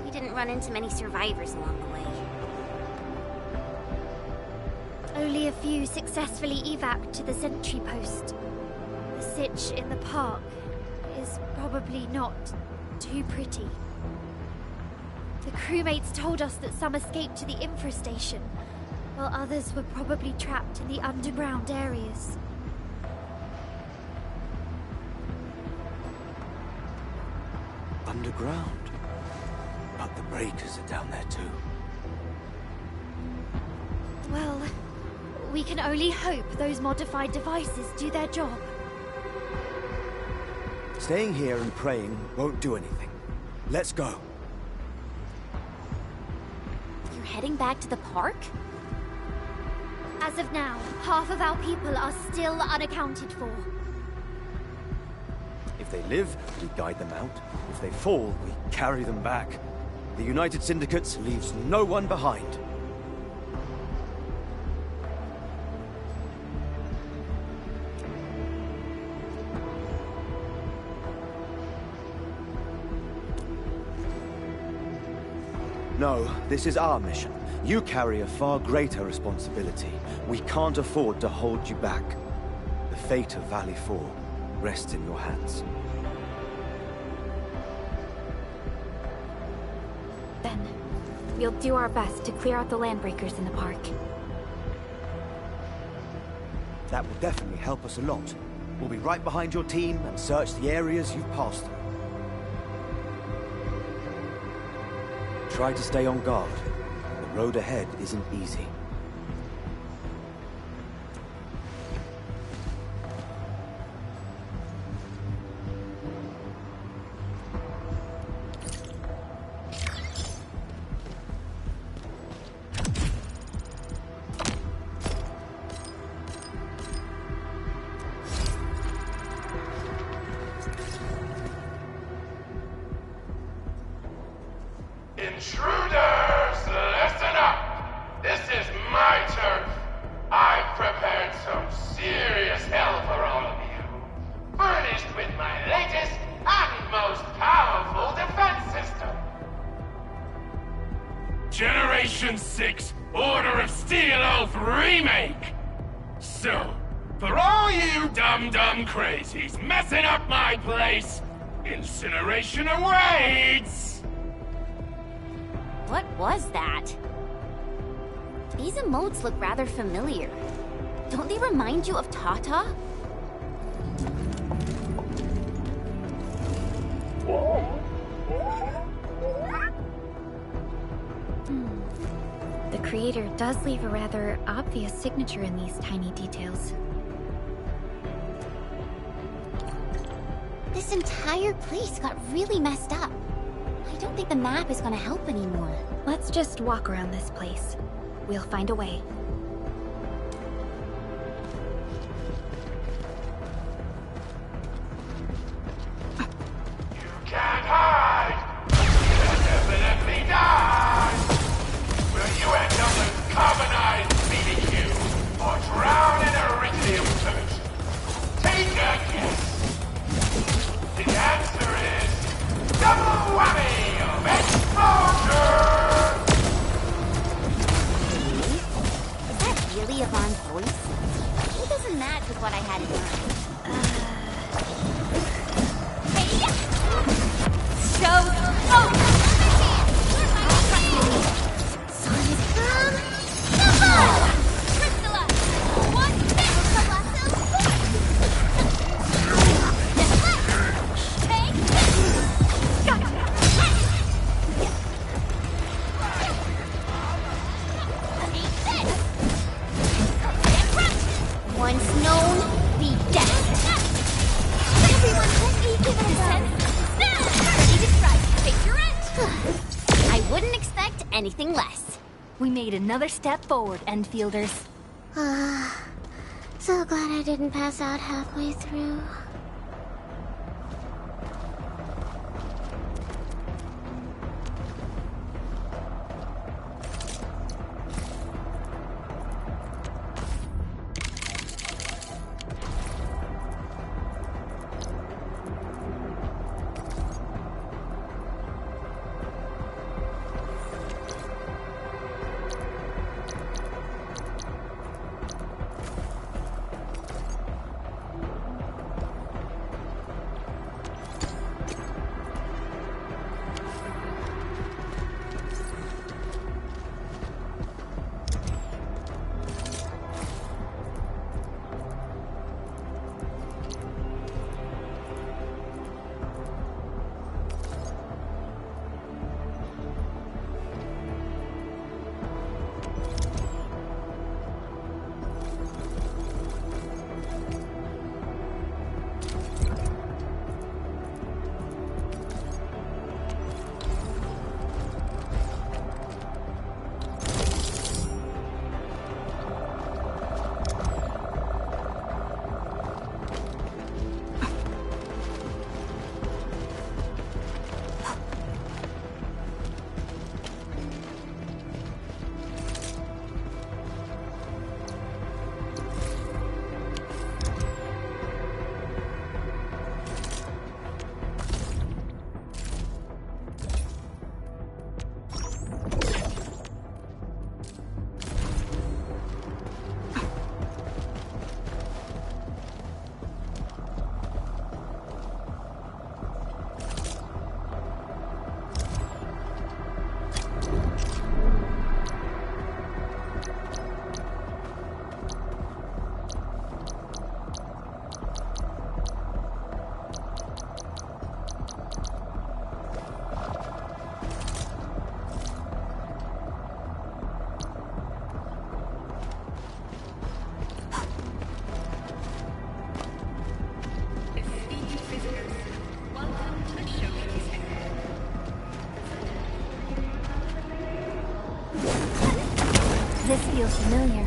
we didn't run into many survivors along the way. Only a few successfully evac'd to the sentry post. The sitch in the park is probably not too pretty. The crewmates told us that some escaped to the infrastation, while others were probably trapped in the underground areas.
Underground? But the breakers are down there too.
Well, We can only hope those modified devices do their job.
Staying here and praying won't do anything. Let's go.
You're heading back to the park?
As of now, half of our people are still unaccounted for.
If they live, we guide them out. If they fall, we carry them back. The United Syndicates leaves no one behind. No, this is our mission. You carry a far greater responsibility. We can't afford to hold you back. The fate of Valley 4 rests in your hands.
Then, we'll do our best to clear out the landbreakers in the park.
That will definitely help us a lot. We'll be right behind your team and search the areas you've passed through. Try to stay on guard. The road ahead isn't easy.
Intruders, listen up! This is my turf. I've prepared some serious hell for all of you. Furnished with my latest and most powerful defense system. Generation 6 Order of Steel Oath Remake! So, for all you dumb crazies messing up my place, incineration awaits!
What was that? These emotes look rather familiar. Don't they remind you of Tata? The creator does leave a rather obvious signature in these tiny details. This entire place got really messed up. I don't think the map is gonna help anymore. Let's just walk around this place. We'll find a way.
You can't hide! You'll definitely die! Will you end up as carbonized BBQ or drown in iridium soot? Take a guess! The answer is double whammy of exposure!
Is that really Yvonne's voice? It doesn't match with what I had in mind. Once known, be dead. Everyone, let me give it a sense. Ready to strike. Take your rent. I wouldn't expect anything less. We made another step forward, Endfielders.
So glad I didn't pass out halfway through.
familiar.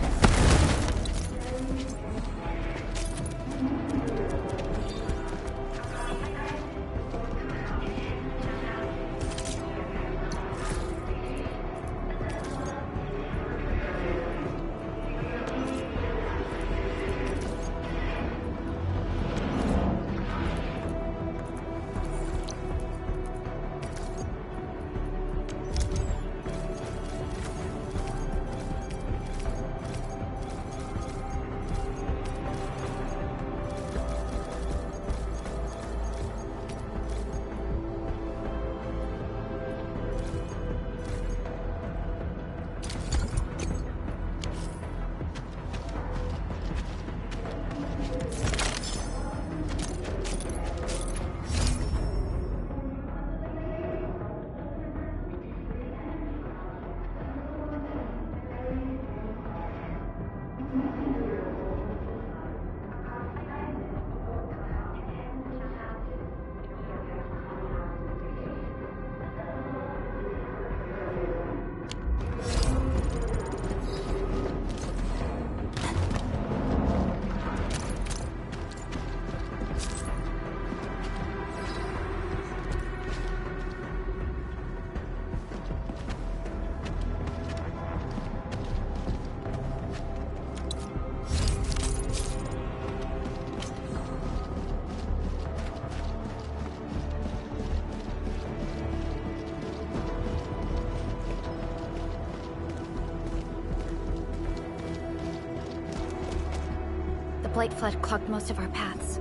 Blight flood clogged most of our paths.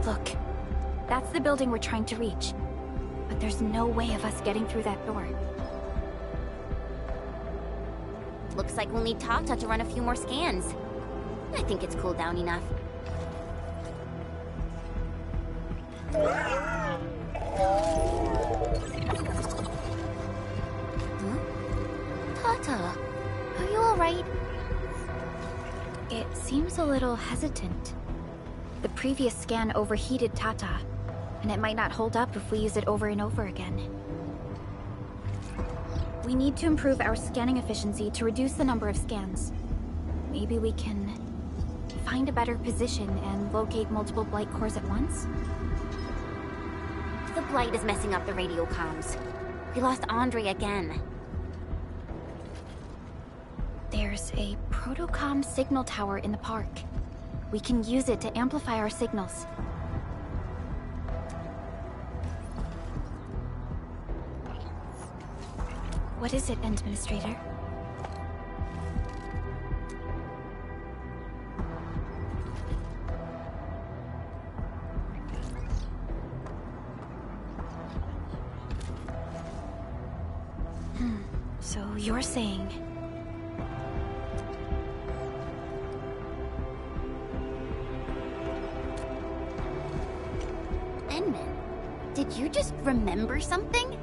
Look, that's the building we're trying to reach. But there's no way of us getting through that door.
Looks like we'll need Tata to run a few more scans. I think it's cooled down enough.
Tata, are you alright? It seems a little hesitant. The previous scan overheated Tata, and it might not hold up if we use it over and over again. We need to improve our scanning efficiency to reduce the number of scans. Maybe we can find a better position and locate multiple Blight cores at once?
The Blight is messing up the radio comms. We lost Andre again.
There's a protocom signal tower in the park. We can use it to amplify our signals. What is it, Administrator? So you're saying...
Did you just remember something?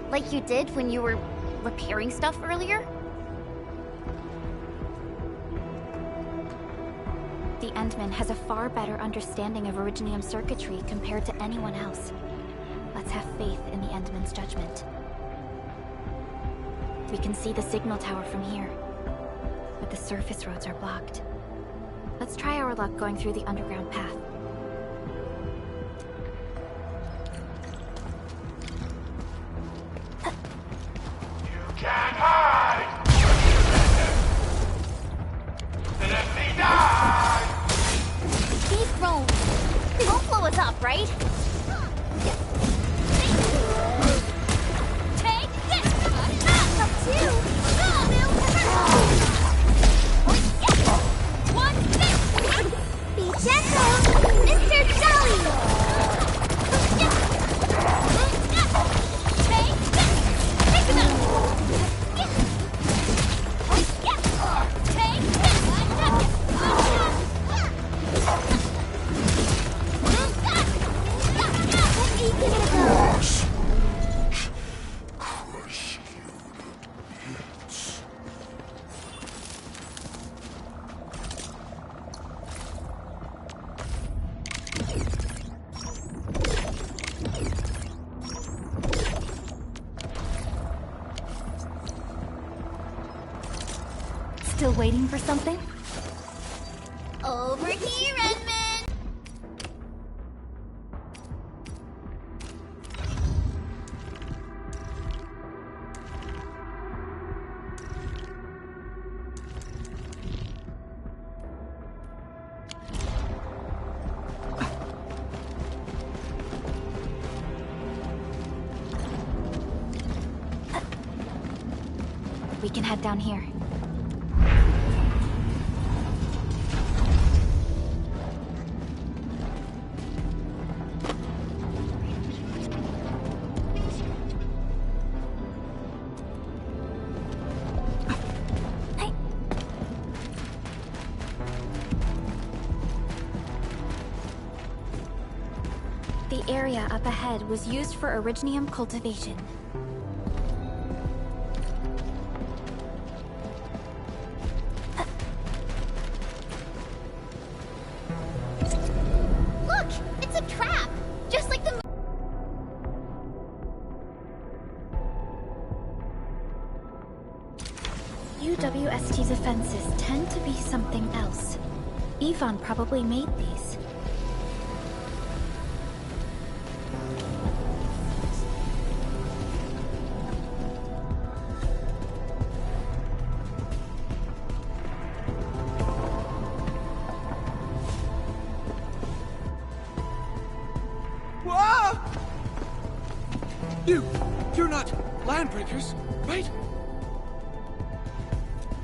Like you did when you were repairing stuff earlier?
The Endman has a far better understanding of Originium circuitry compared to anyone else. Let's have faith in the Endman's judgment. We can see the signal tower from here, but the surface roads are blocked. Let's try our luck going through the underground path.
Right? Take this! Up two! One thing! Be gentle! Mr. Jolly! Take this! Take it up! Take this!
waiting for something?
Over here, Edmund!
We can head down here. The area up ahead was used for originium cultivation.
Look! It's a trap! Just like the
UWST's offenses tend to be something else. Yvonne probably made these.
Whoa! You're not landbreakers, right?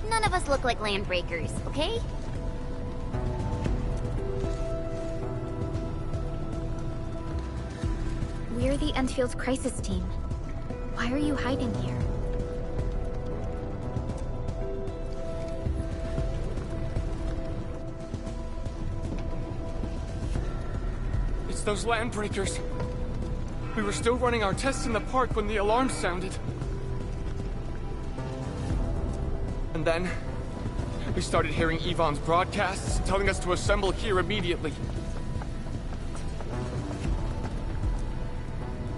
None of us look like landbreakers, okay?
We're the Endfield crisis team. Why are you hiding here?
It's those landbreakers. We were still running our tests in the park when the alarm sounded. And then, we started hearing Yvonne's broadcasts telling us to assemble here immediately.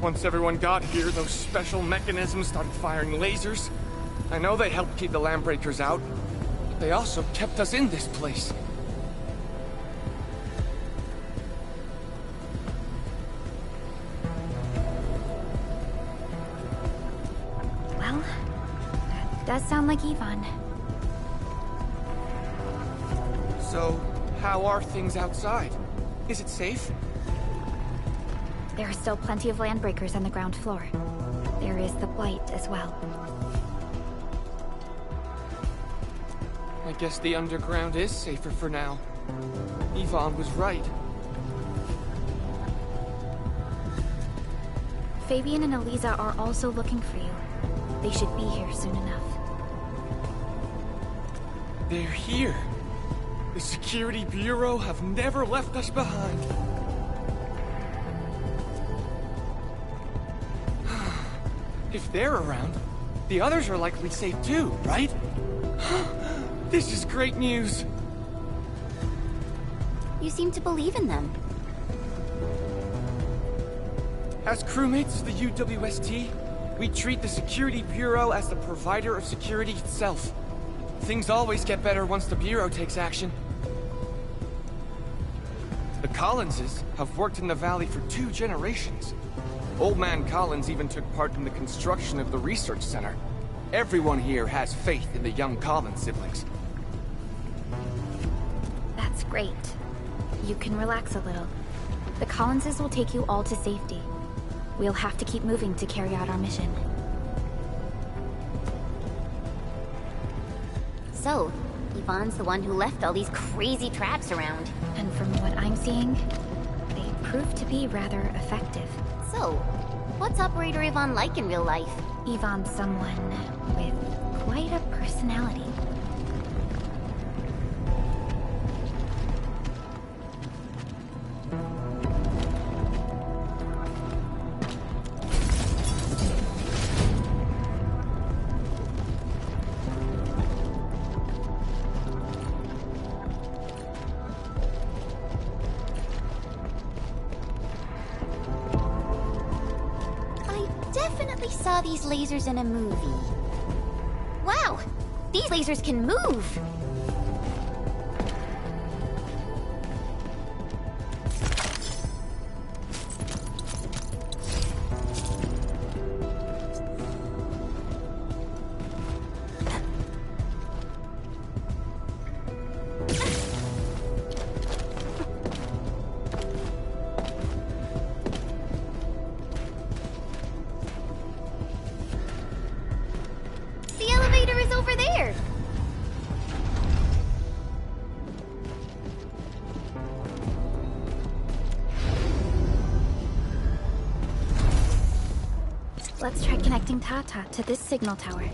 Once everyone got here, those special mechanisms started firing lasers. I know they helped keep the landbreakers out, but they also kept us in this place.
Well, that does sound like Yvonne.
So, how are things outside? Is it safe?
There are still plenty of landbreakers on the ground floor. There is the Blight as well.
I guess the underground is safer for now. Yvonne was right.
Fabian and Eliza are also looking for you. They should be here soon enough.
They're here. The Security Bureau have never left us behind. If they're around, the others are likely safe too, right? This is great news.
You seem to believe in them.
As crewmates of the UWST, we treat the Security Bureau as the provider of security itself. Things always get better once the Bureau takes action. The Collinses have worked in the Valley for 2 generations. Old Man Collins even took part in the construction of the research center. Everyone here has faith in the young Collins siblings.
That's great. You can relax a little. The Collinses will take you all to safety. We'll have to keep moving to carry out our mission.
So, Yvonne's the one who left all these crazy traps around.
And from what I'm seeing, they prove to be rather effective.
So, what's Operator Yvonne like in real life?
Yvonne's someone with quite a personality.
Saw these lasers in a movie. Wow! These lasers can move!
Let's try connecting Tata to this signal tower.